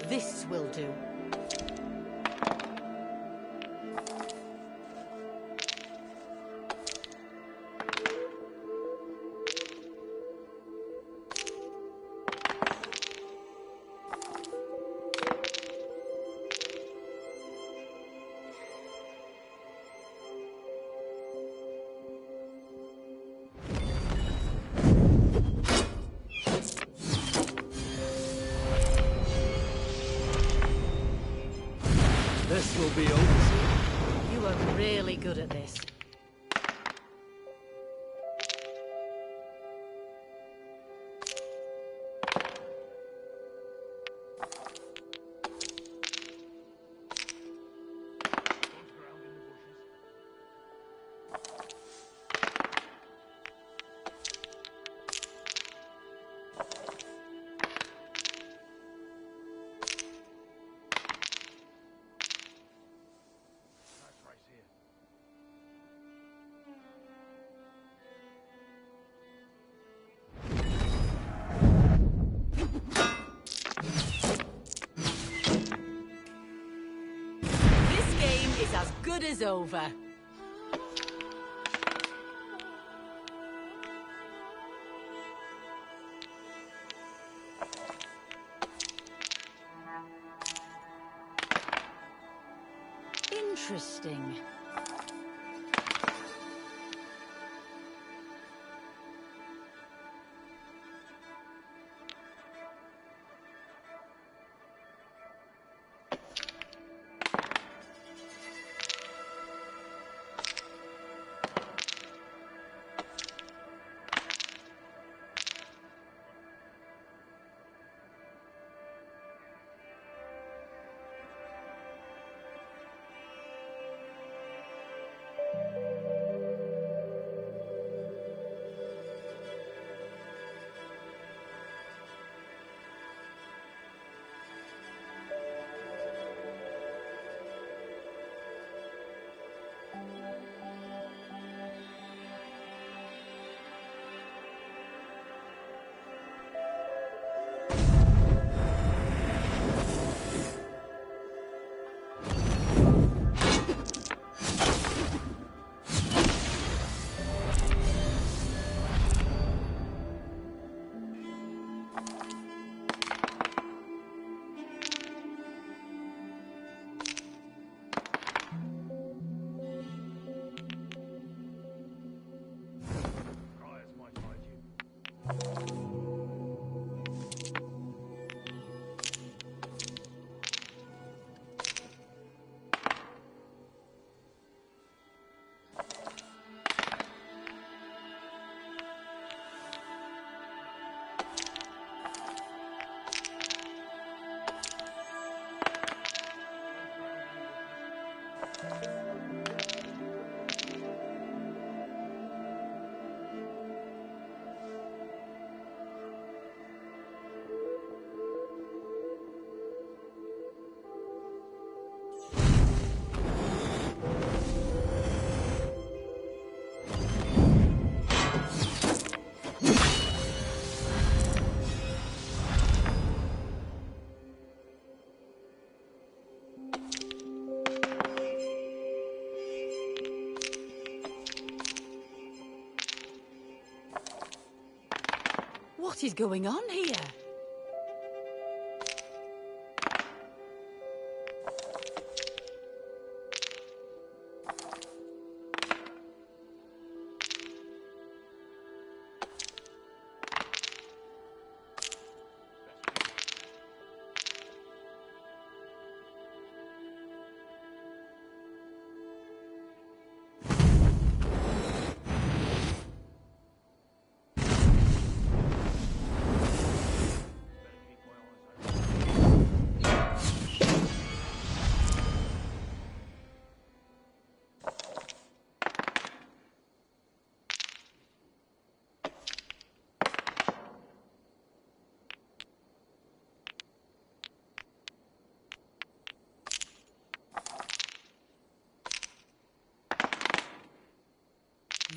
This will do. This will be over soon. You are really good at this. As good as over. Interesting. What is going on here?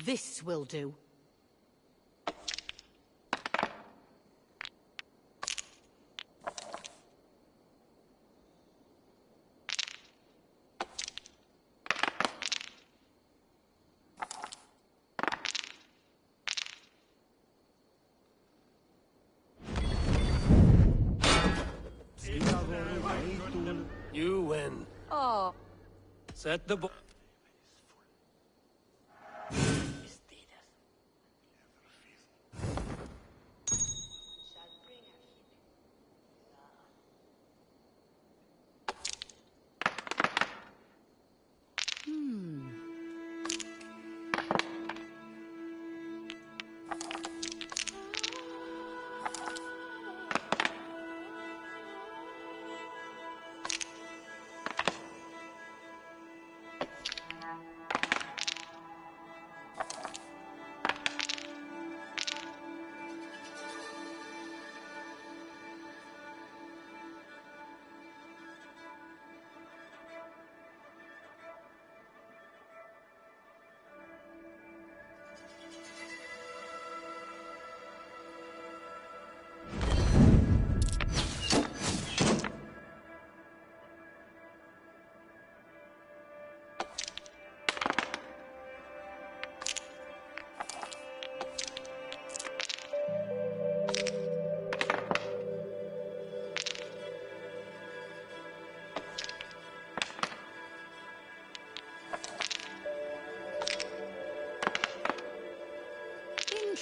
This will do. You win. Oh. Set the bo-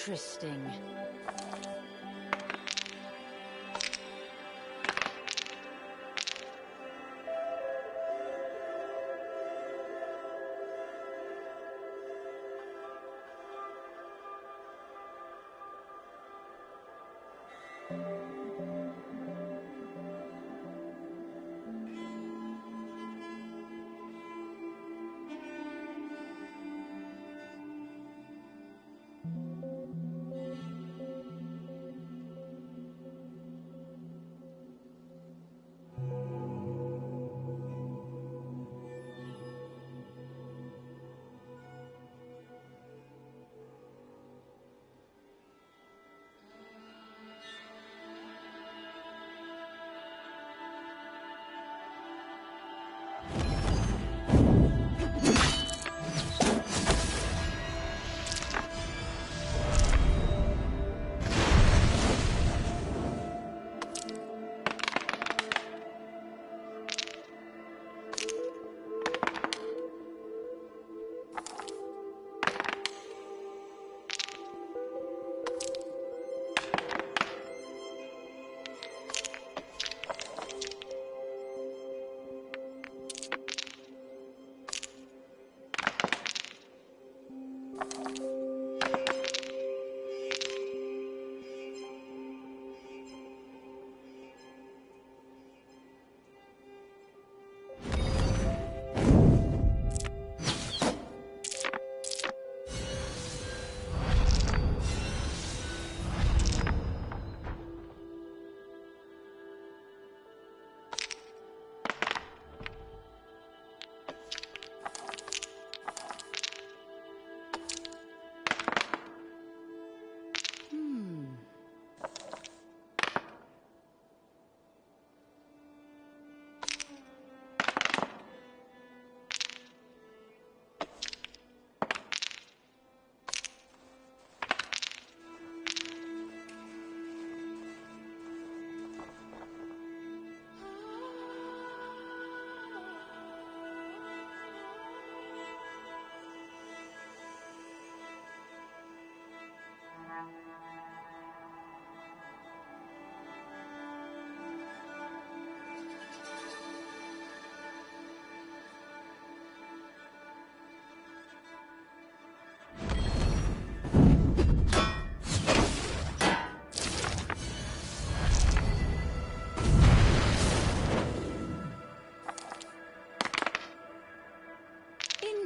Interesting.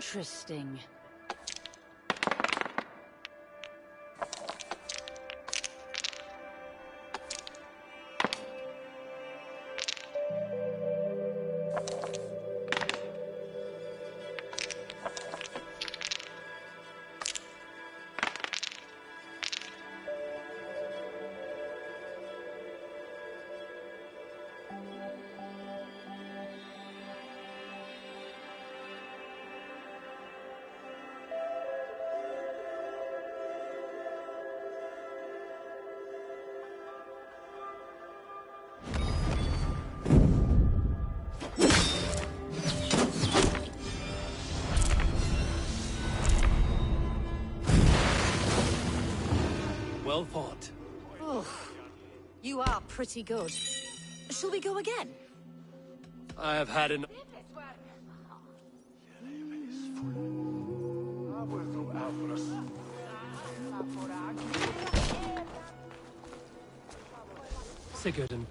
Interesting. Well fought. Oh, you are pretty good. Shall we go again? I have had enough. Sigurd and